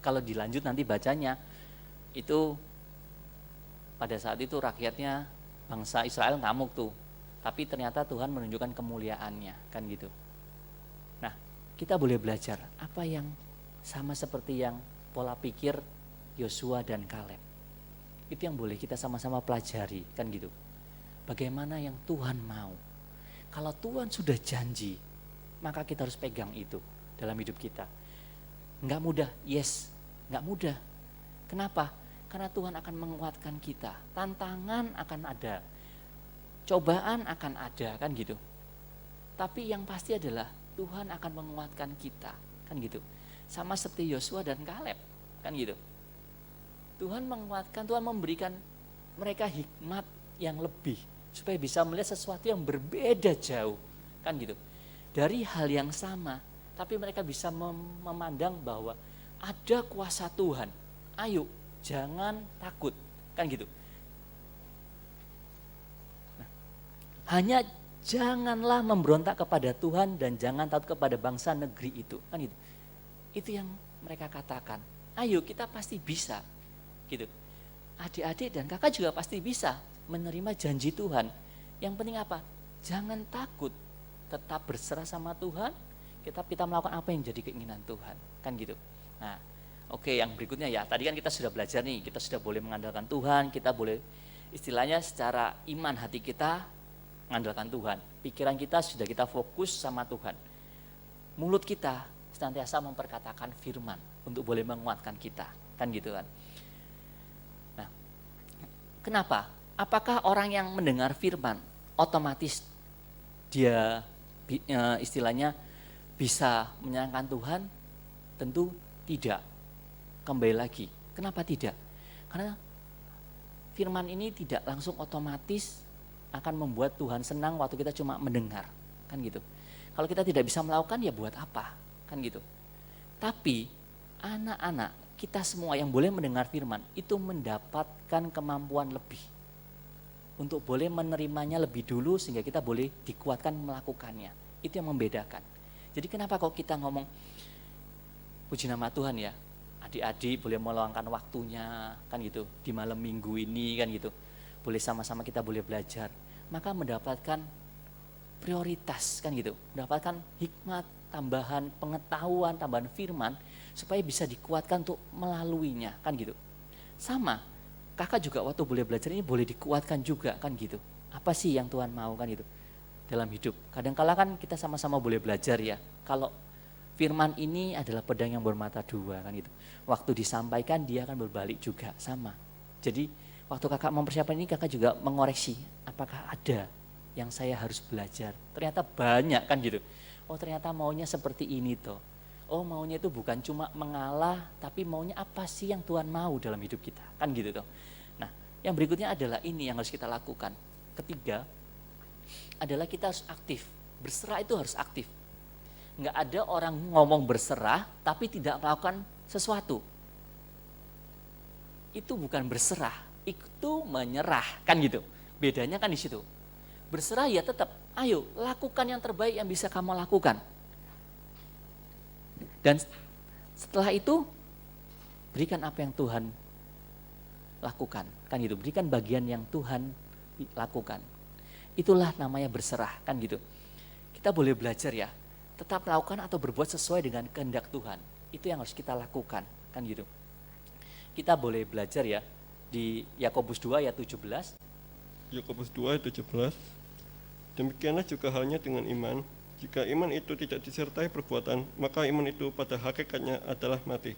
Kalau dilanjut nanti bacanya, itu pada saat itu rakyatnya bangsa Israel ngamuk tuh. Tapi ternyata Tuhan menunjukkan kemuliaannya, kan gitu. Nah, kita boleh belajar apa yang sama seperti yang pola pikir Yosua dan Kaleb. Itu yang boleh kita sama-sama pelajari, kan gitu. Bagaimana yang Tuhan mau. Kalau Tuhan sudah janji, maka kita harus pegang itu dalam hidup kita. Enggak mudah, yes, enggak mudah. Kenapa? Karena Tuhan akan menguatkan kita. Tantangan akan ada, cobaan akan ada, kan gitu. Tapi yang pasti adalah Tuhan akan menguatkan kita, kan gitu. Sama seperti Yosua dan Kaleb, kan gitu. Tuhan menguatkan, Tuhan memberikan mereka hikmat yang lebih supaya bisa melihat sesuatu yang berbeda jauh, kan gitu. Dari hal yang sama, tapi mereka bisa memandang bahwa ada kuasa Tuhan. Ayo, jangan takut, kan gitu. Nah, hanya janganlah memberontak kepada Tuhan dan jangan takut kepada bangsa negeri itu, kan gitu. Itu yang mereka katakan. Ayo, kita pasti bisa, gitu. Adik-adik dan kakak juga pasti bisa menerima janji Tuhan. Yang penting apa? Jangan takut, tetap berserah sama Tuhan. Kita melakukan apa yang jadi keinginan Tuhan, kan gitu. Nah, oke, yang berikutnya ya, tadi kan kita sudah belajar nih, kita sudah boleh mengandalkan Tuhan, kita boleh istilahnya secara iman hati kita mengandalkan Tuhan. Pikiran kita sudah kita fokus sama Tuhan. Mulut kita senantiasa memperkatakan firman untuk boleh menguatkan kita, kan gitu kan. Nah, kenapa? Apakah orang yang mendengar firman otomatis dia istilahnya bisa menyenangkan Tuhan? Tentu tidak. Kembali lagi, kenapa tidak? Karena firman ini tidak langsung otomatis akan membuat Tuhan senang waktu kita cuma mendengar, kan gitu. Kalau kita tidak bisa melakukan ya buat apa, kan gitu. Tapi anak-anak kita semua yang boleh mendengar firman itu mendapatkan kemampuan lebih untuk boleh menerimanya lebih dulu sehingga kita boleh dikuatkan melakukannya. Itu yang membedakan. Jadi kenapa kok kita ngomong puji nama Tuhan ya, adik-adik boleh meluangkan waktunya, kan gitu, di malam minggu ini, kan gitu, boleh sama-sama kita boleh belajar, maka mendapatkan prioritas, kan gitu, mendapatkan hikmat, tambahan pengetahuan, tambahan firman, supaya bisa dikuatkan untuk melaluinya, kan gitu. Sama, kakak juga waktu boleh belajar ini boleh dikuatkan juga, kan gitu. Apa sih yang Tuhan mau, kan gitu, dalam hidup. Kadang-kala kan kita sama-sama boleh belajar ya, kalau firman ini adalah pedang yang bermata dua, kan gitu. Waktu disampaikan dia akan berbalik juga, sama. Jadi waktu kakak mempersiapkan ini kakak juga mengoreksi, apakah ada yang saya harus belajar. Ternyata banyak, kan gitu. Oh ternyata maunya seperti ini toh. Oh maunya itu bukan cuma mengalah, tapi maunya apa sih yang Tuhan mau dalam hidup kita, kan gitu toh. Nah yang berikutnya adalah ini yang harus kita lakukan. Ketiga adalah kita harus aktif. Berserah itu harus aktif. Nggak ada orang ngomong berserah tapi tidak melakukan sesuatu. itu bukan berserah, itu menyerah, kan gitu. Bedanya kan di situ. Berserah ya tetap, ayo lakukan yang terbaik yang bisa kamu lakukan. Dan setelah itu berikan apa yang Tuhan lakukan, kan gitu. Berikan bagian yang Tuhan lakukan. Itulah namanya berserah, kan gitu. Kita boleh belajar ya, tetap melakukan atau berbuat sesuai dengan kehendak Tuhan. Itu yang harus kita lakukan, kan gitu. Kita boleh belajar ya di Yakobus 2 ayat 17. Yakobus 2 ayat 17. Demikianlah juga halnya dengan iman. Jika iman itu tidak disertai perbuatan, maka iman itu pada hakikatnya adalah mati.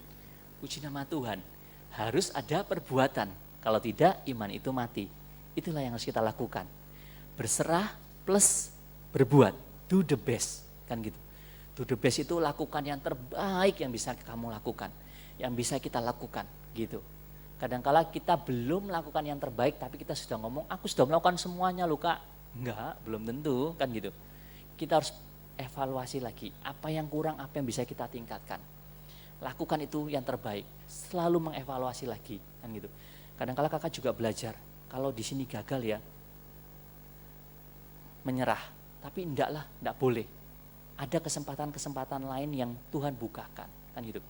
Puji nama Tuhan, harus ada perbuatan. Kalau tidak, iman itu mati. Itulah yang harus kita lakukan. Berserah plus berbuat, do the best, kan gitu. Do the best itu lakukan yang terbaik yang bisa kamu lakukan, yang bisa kita lakukan, gitu. Kadang-kala kita belum melakukan yang terbaik, tapi kita sudah ngomong, aku sudah melakukan semuanya loh Kak. Enggak, belum tentu, kan gitu. Kita harus evaluasi lagi, apa yang kurang, apa yang bisa kita tingkatkan. Lakukan itu yang terbaik, selalu mengevaluasi lagi, kan gitu. Kadang-kala kakak juga belajar, kalau di sini gagal ya, menyerah, tapi enggak boleh. Ada kesempatan-kesempatan lain yang Tuhan bukakan, kan gitu.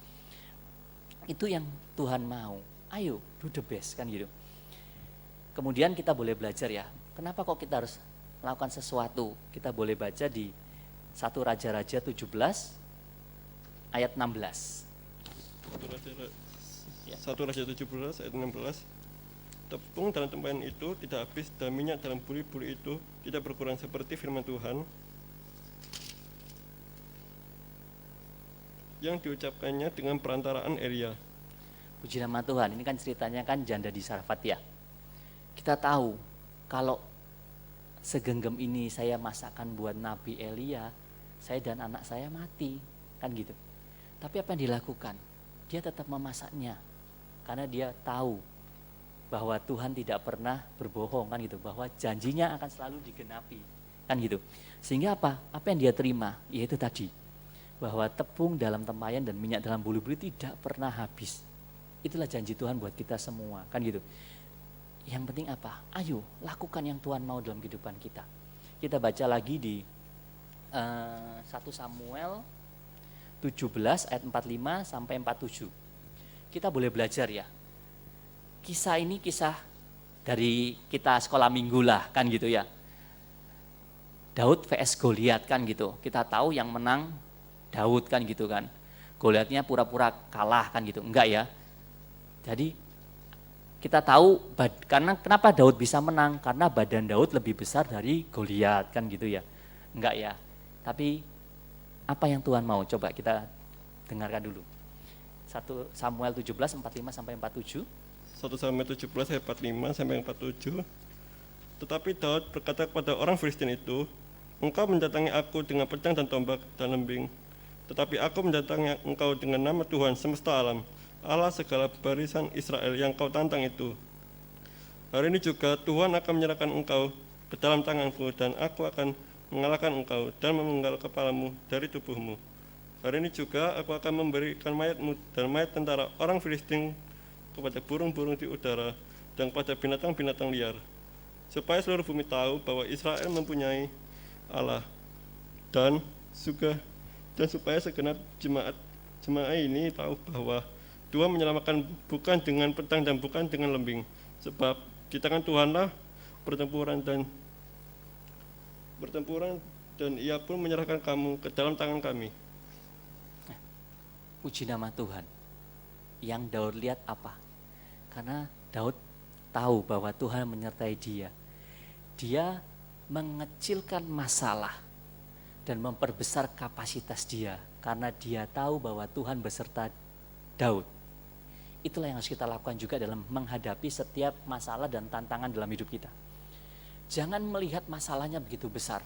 Itu yang Tuhan mau, ayo do the best, kan gitu. Kemudian kita boleh belajar ya, kenapa kok kita harus melakukan sesuatu? Kita boleh baca di 1 Raja-Raja 17 ayat 16. 1 Raja 17 ayat 16. Tepung dalam tempayan itu tidak habis dan minyak dalam buri-buri itu tidak berkurang seperti firman Tuhan yang diucapkannya dengan perantaraan Elia. Puji nama Tuhan, ini kan ceritanya kan janda di Sarfat ya. Kita tahu kalau segenggam ini saya masakan buat Nabi Elia, saya dan anak saya mati, kan gitu. Tapi apa yang dilakukan? Dia tetap memasaknya, karena dia tahu bahwa Tuhan tidak pernah berbohong, kan gitu, bahwa janjinya akan selalu digenapi, kan gitu. Sehingga apa? Apa yang dia terima? Yaitu tadi, bahwa tepung dalam tempayan dan minyak dalam bulu-bulu tidak pernah habis. Itulah janji Tuhan buat kita semua, kan gitu. Yang penting apa? Ayo lakukan yang Tuhan mau dalam kehidupan kita. Kita baca lagi di 1 Samuel 17 ayat 45 sampai 47. Kita boleh belajar ya. Kisah ini kisah dari kita sekolah minggu lah, kan gitu ya. Daud vs Goliat, kan gitu. Kita tahu yang menang Daud, kan gitu kan. Goliatnya pura-pura kalah, kan gitu. Enggak ya. Jadi kita tahu karena kenapa Daud bisa menang? Karena badan Daud lebih besar dari Goliat, kan gitu ya. Enggak ya. Tapi apa yang Tuhan mau? Coba kita dengarkan dulu. 1 Samuel 17 45 sampai 47. 1 Samuel 17 ayat 45 sampai 47. Tetapi Daud berkata kepada orang Filistin itu, engkau mendatangi aku dengan pedang dan tombak dan lembing, tetapi aku mendatangi engkau dengan nama Tuhan semesta alam, Allah segala barisan Israel yang kau tantang itu. Hari ini juga Tuhan akan menyerahkan engkau ke dalam tanganku, dan aku akan mengalahkan engkau dan memenggal kepalamu dari tubuhmu. Hari ini juga aku akan memberikan mayatmu dan mayat tentara orang Filistin kepada burung-burung di udara dan kepada binatang-binatang liar, supaya seluruh bumi tahu bahwa Israel mempunyai Allah, dan supaya segenap jemaat ini tahu bahwa Tuhan menyelamatkan bukan dengan pedang dan bukan dengan lembing, sebab di tangan Tuhanlah bertempuran dan Ia pun menyerahkan kamu ke dalam tangan kami. Puji nama Tuhan. Yang Daud lihat apa? Karena Daud tahu bahwa Tuhan menyertai dia. Dia mengecilkan masalah dan memperbesar kapasitas dia karena dia tahu bahwa Tuhan beserta Daud. Itulah yang harus kita lakukan juga dalam menghadapi setiap masalah dan tantangan dalam hidup kita. Jangan melihat masalahnya begitu besar.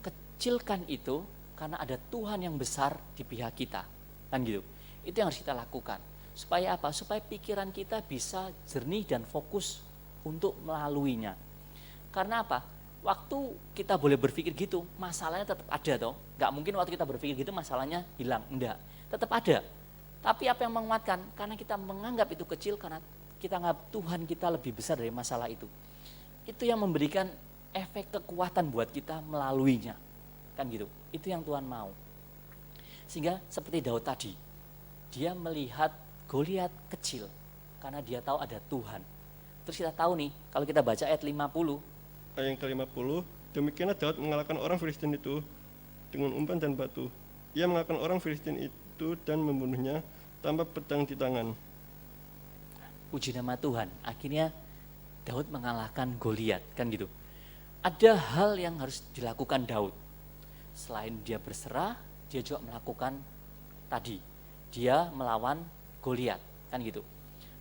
Kecilkan itu karena ada Tuhan yang besar di pihak kita. Kan gitu. Itu yang harus kita lakukan. Supaya apa? Supaya pikiran kita bisa jernih dan fokus untuk melaluinya. Karena apa? Waktu kita boleh berpikir gitu, masalahnya tetap ada toh. Gak mungkin waktu kita berpikir gitu masalahnya hilang. Enggak, tetap ada. Tapi apa yang menguatkan? Karena kita menganggap itu kecil, karena kita anggap Tuhan kita lebih besar dari masalah itu. Itu yang memberikan efek kekuatan buat kita melaluinya. Kan gitu. Itu yang Tuhan mau. Sehingga seperti Daud tadi, dia melihat Goliat kecil karena dia tahu ada Tuhan. Terus kita tahu nih, kalau kita baca ayat 50, Ayat yang ke-50, demikianlah Daud mengalahkan orang Filistin itu dengan umpan dan batu. Ia mengalahkan orang Filistin itu dan membunuhnya tanpa pedang di tangan. puji nama Tuhan. Akhirnya Daud mengalahkan Goliat, kan gitu. Ada hal yang harus dilakukan Daud. Selain dia berserah, dia juga melakukan tadi. Dia melawan Goliat, kan gitu.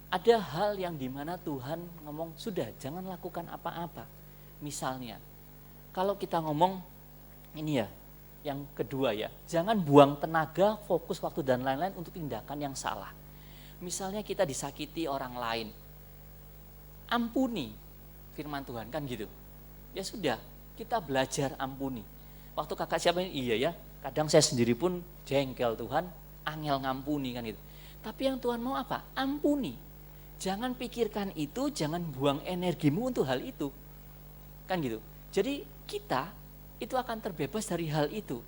Ada hal yang dimana Tuhan ngomong, sudah jangan lakukan apa-apa. Misalnya, kalau kita ngomong, ini ya, yang kedua ya, jangan buang tenaga, fokus waktu dan lain-lain untuk tindakan yang salah. Misalnya kita disakiti orang lain, ampuni, firman Tuhan kan gitu. Ya sudah, kita belajar ampuni. Waktu kakak siapa ini, iya ya, kadang saya sendiri pun jengkel Tuhan, angel ngampuni kan gitu. Tapi yang Tuhan mau apa? Ampuni. Jangan pikirkan itu, jangan buang energimu untuk hal itu. Kan gitu. Jadi kita itu akan terbebas dari hal itu.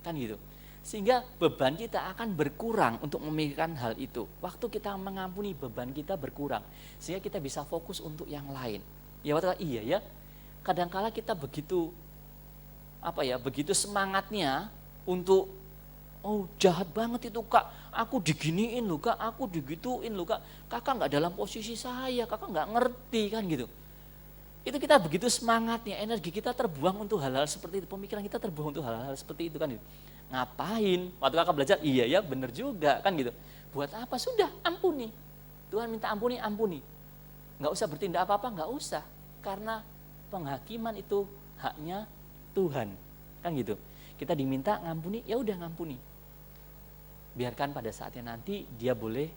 Kan gitu. Sehingga beban kita akan berkurang untuk memikirkan hal itu. Waktu kita mengampuni, beban kita berkurang. Sehingga kita bisa fokus untuk yang lain. Ya waktu iya ya. Kadangkala kita begitu begitu semangatnya untuk jahat banget itu kak, aku diginiin loh kak, aku digituin loh kak, kakak nggak dalam posisi saya, kakak nggak ngerti kan gitu. Itu kita begitu semangatnya, energi kita terbuang untuk hal-hal seperti itu, pemikiran kita terbuang untuk hal-hal seperti itu kan gitu. Ngapain? Waktu kakak belajar, iya ya bener juga kan gitu. Buat apa? Sudah, ampuni. Tuhan minta ampuni, ampuni. Nggak usah bertindak apa-apa, nggak usah. Karena penghakiman itu haknya Tuhan, kan gitu. Kita diminta ngampuni, ya udah ngampuni. Biarkan pada saatnya nanti dia boleh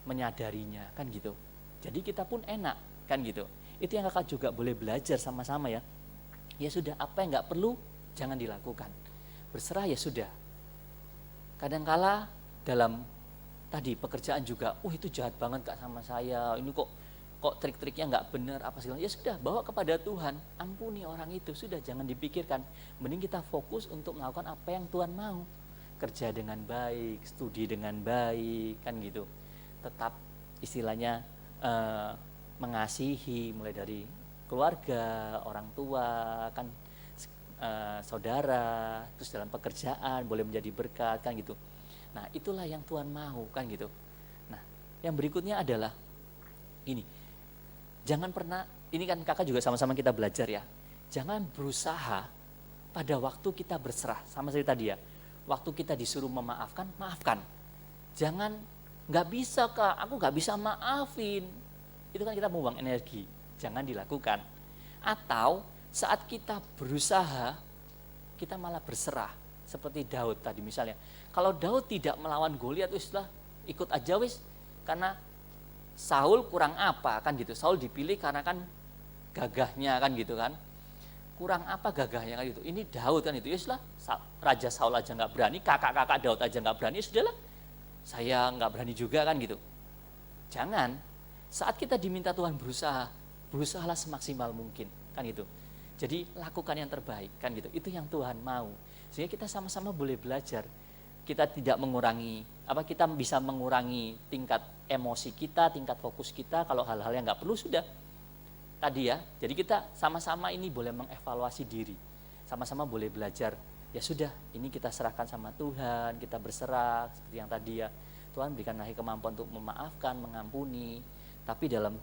menyadarinya, kan gitu. Jadi kita pun enak, kan gitu. Itu yang kakak juga boleh belajar sama-sama ya. Ya sudah, apa yang nggak perlu jangan dilakukan. Berserah ya sudah. Kadangkala dalam tadi pekerjaan juga, itu jahat banget kak sama saya. Ini kok trik-triknya nggak benar apa segala. Ya sudah, bawa kepada Tuhan, ampuni orang itu, sudah jangan dipikirkan. Mending kita fokus untuk melakukan apa yang Tuhan mau. Kerja dengan baik, studi dengan baik, kan gitu. Tetap istilahnya mengasihi, mulai dari keluarga, orang tua, kan saudara, terus dalam pekerjaan boleh menjadi berkat, kan gitu. Nah itulah yang Tuhan mau, kan gitu. Nah yang berikutnya adalah ini. Jangan pernah, ini kan kakak juga sama-sama kita belajar ya. Jangan berusaha pada waktu kita berserah, sama seperti tadi ya. Waktu kita disuruh memaafkan, maafkan. Jangan, nggak bisa kak, aku nggak bisa maafin. Itu kan kita membuang energi, jangan dilakukan. Atau saat kita berusaha, kita malah berserah. Seperti Daud tadi misalnya. Kalau Daud tidak melawan Goliat, wis lah, ikut aja wis. Karena Saul kurang apa kan gitu. Saul dipilih karena kan gagahnya kan gitu kan. Kurang apa gagahnya kan gitu. Ini Daud kan itu. Ya sudah, Raja Saul aja nggak berani, kakak-kakak Daud aja nggak berani, ya sudahlah. Saya nggak berani juga kan gitu. Jangan. Saat kita diminta Tuhan berusahalah semaksimal mungkin kan itu. Jadi lakukan yang terbaik kan gitu. Itu yang Tuhan mau. Sehingga kita sama-sama boleh belajar. Kita tidak mengurangi, kita bisa mengurangi tingkat emosi kita, tingkat fokus kita, kalau hal-hal yang nggak perlu sudah. Tadi ya, jadi kita sama-sama ini boleh mengevaluasi diri, sama-sama boleh belajar, ya sudah, ini kita serahkan sama Tuhan, kita berserah, seperti yang tadi ya, Tuhan berikan lagi kemampuan untuk memaafkan, mengampuni, tapi dalam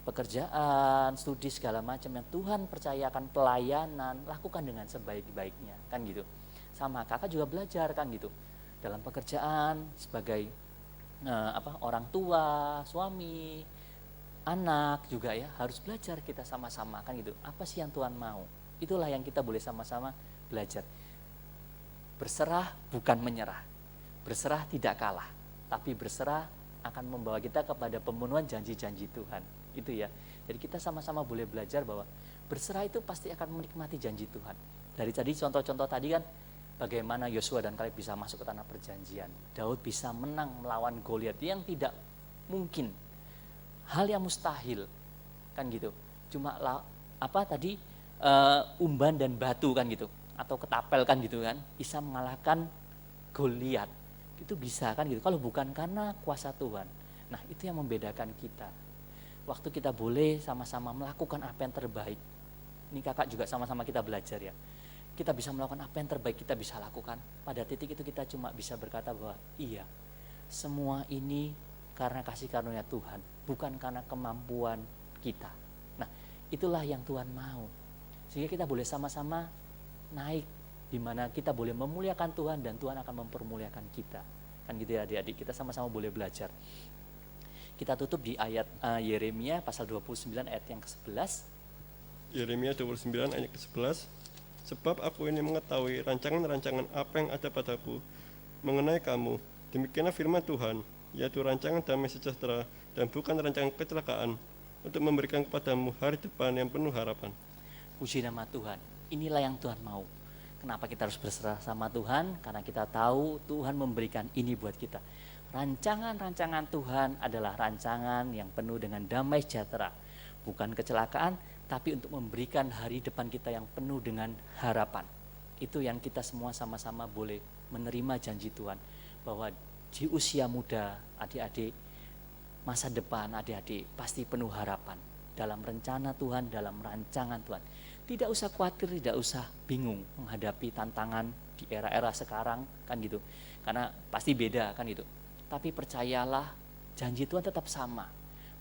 pekerjaan, studi segala macam yang Tuhan percayakan pelayanan, lakukan dengan sebaik-baiknya, kan gitu. Sama kakak juga belajar kan gitu dalam pekerjaan sebagai orang tua, suami, anak juga ya harus belajar kita sama-sama kan gitu. Apa sih yang Tuhan mau? Itulah yang kita boleh sama-sama belajar. Berserah bukan menyerah, berserah tidak kalah, tapi berserah akan membawa kita kepada pemenuhan janji-janji Tuhan. Itu ya. Jadi kita sama-sama boleh belajar bahwa berserah itu pasti akan menikmati janji Tuhan. Dari tadi contoh-contoh tadi kan. Bagaimana Yosua dan Kaleb bisa masuk ke tanah perjanjian. Daud bisa menang melawan Goliat yang tidak mungkin, hal yang mustahil, kan gitu. Cuma umban dan batu kan gitu, atau ketapel kan gitu kan, bisa mengalahkan Goliat. Itu bisa kan gitu, kalau bukan karena kuasa Tuhan. Nah itu yang membedakan kita. Waktu kita boleh sama-sama melakukan apa yang terbaik. Ini kakak juga sama-sama kita belajar ya. Kita bisa melakukan apa yang terbaik kita bisa lakukan. Pada titik itu kita cuma bisa berkata bahwa iya, semua ini karena kasih karunia Tuhan, bukan karena kemampuan kita. Nah itulah yang Tuhan mau. Sehingga kita boleh sama-sama naik, di mana kita boleh memuliakan Tuhan dan Tuhan akan mempermuliakan kita. Kan gitu ya adik-adik, kita sama-sama boleh belajar. Kita tutup di ayat Yeremia pasal 29 ayat yang ke-11. Yeremia 29 ayat ke-11. Sebab aku ini mengetahui rancangan-rancangan apa yang ada padaku mengenai kamu. Demikianlah firman Tuhan, yaitu rancangan damai sejahtera dan bukan rancangan kecelakaan, untuk memberikan kepadamu hari depan yang penuh harapan. Puji nama Tuhan, inilah yang Tuhan mau. Kenapa kita harus berserah sama Tuhan? Karena kita tahu Tuhan memberikan ini buat kita. Rancangan-rancangan Tuhan adalah rancangan yang penuh dengan damai sejahtera, bukan kecelakaan, tapi untuk memberikan hari depan kita yang penuh dengan harapan. Itu yang kita semua sama-sama boleh menerima janji Tuhan, bahwa di usia muda adik-adik, masa depan adik-adik pasti penuh harapan dalam rencana Tuhan, dalam rancangan Tuhan. Tidak usah khawatir, tidak usah bingung menghadapi tantangan di era-era sekarang kan gitu, karena pasti beda kan gitu. Tapi percayalah, janji Tuhan tetap sama.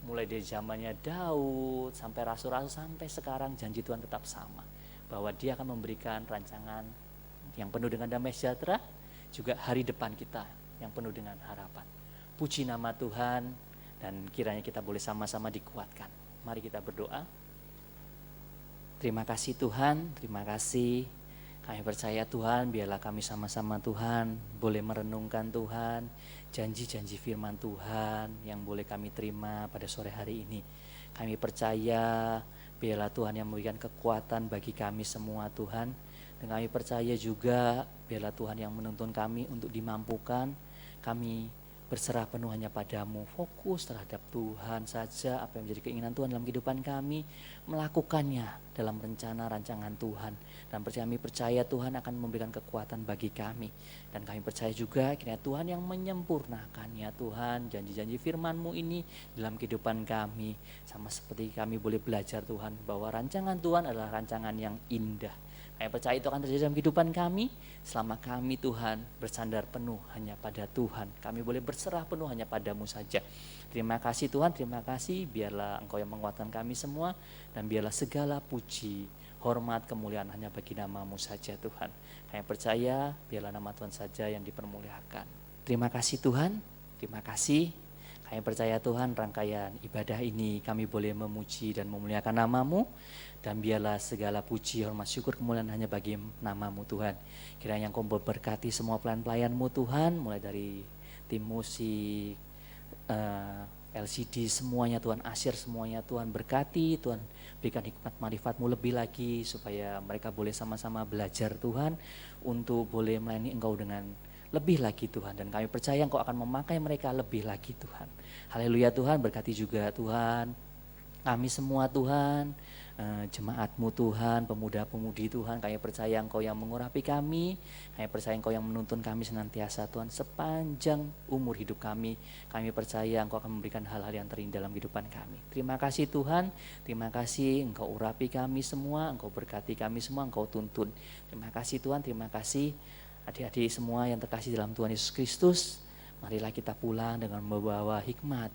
Mulai dari zamannya Daud sampai rasul-rasul sampai sekarang, janji Tuhan tetap sama, bahwa Dia akan memberikan rancangan yang penuh dengan damai sejahtera, juga hari depan kita yang penuh dengan harapan. Puji nama Tuhan, dan kiranya kita boleh sama-sama dikuatkan. Mari kita berdoa. Terima kasih Tuhan, terima kasih. Kami percaya Tuhan, biarlah kami sama-sama Tuhan boleh merenungkan Tuhan, janji-janji firman Tuhan yang boleh kami terima pada sore hari ini. Kami percaya biarlah Tuhan yang memberikan kekuatan bagi kami semua Tuhan. Dan kami percaya juga biarlah Tuhan yang menuntun kami untuk dimampukan. Kami berserah penuh hanya padamu, fokus terhadap Tuhan saja, apa yang menjadi keinginan Tuhan dalam kehidupan kami, melakukannya dalam rencana rancangan Tuhan. Dan kami percaya Tuhan akan memberikan kekuatan bagi kami. Dan kami percaya juga kiranya Tuhan yang menyempurnakannya Tuhan, janji-janji firman-Mu ini dalam kehidupan kami. Sama seperti kami boleh belajar Tuhan, bahwa rancangan Tuhan adalah rancangan yang indah. Kami percaya itu akan terjadi dalam kehidupan kami selama kami Tuhan bersandar penuh hanya pada Tuhan. Kami boleh berserah penuh hanya padamu saja. Terima kasih Tuhan, terima kasih. Biarlah Engkau yang menguatkan kami semua, dan biarlah segala puji, hormat, kemuliaan hanya bagi nama-Mu saja Tuhan. Kami percaya biarlah nama Tuhan saja yang dipermuliakan. Terima kasih Tuhan, terima kasih. Kami percaya Tuhan, rangkaian ibadah ini kami boleh memuji dan memuliakan nama-Mu, dan biarlah segala puji, hormat, syukur, kemuliaan hanya bagi nama-Mu Tuhan. Kiranya Engkau berkati semua pelayan-pelayan-Mu Tuhan, mulai dari tim musik, LCD semuanya Tuhan, Asyir semuanya Tuhan berkati, Tuhan berikan hikmat marifat-Mu lebih lagi, supaya mereka boleh sama-sama belajar Tuhan, untuk boleh melayani Engkau dengan lebih lagi Tuhan. Dan kami percaya Engkau akan memakai mereka lebih lagi Tuhan. Haleluya Tuhan, berkati juga Tuhan kami semua Tuhan, jemaat-Mu Tuhan, pemuda-pemudi Tuhan. Kami percaya Engkau yang mengurapi kami, kami percaya Engkau yang menuntun kami senantiasa Tuhan sepanjang umur hidup kami. Kami percaya Engkau akan memberikan hal-hal yang terindah dalam kehidupan kami. Terima kasih Tuhan, terima kasih Engkau urapi kami semua, Engkau berkati kami semua, Engkau tuntun. Terima kasih Tuhan, terima kasih. Adik-adik semua yang terkasih dalam Tuhan Yesus Kristus, marilah kita pulang dengan membawa hikmat,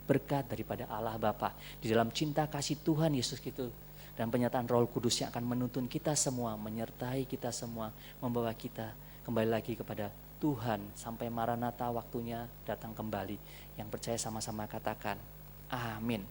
berkat daripada Allah Bapa, di dalam cinta kasih Tuhan Yesus Kristus, dan penyataan Roh Kudus yang akan menuntun kita semua, menyertai kita semua, membawa kita kembali lagi kepada Tuhan sampai Maranatha, waktunya datang kembali. Yang percaya sama-sama katakan amin.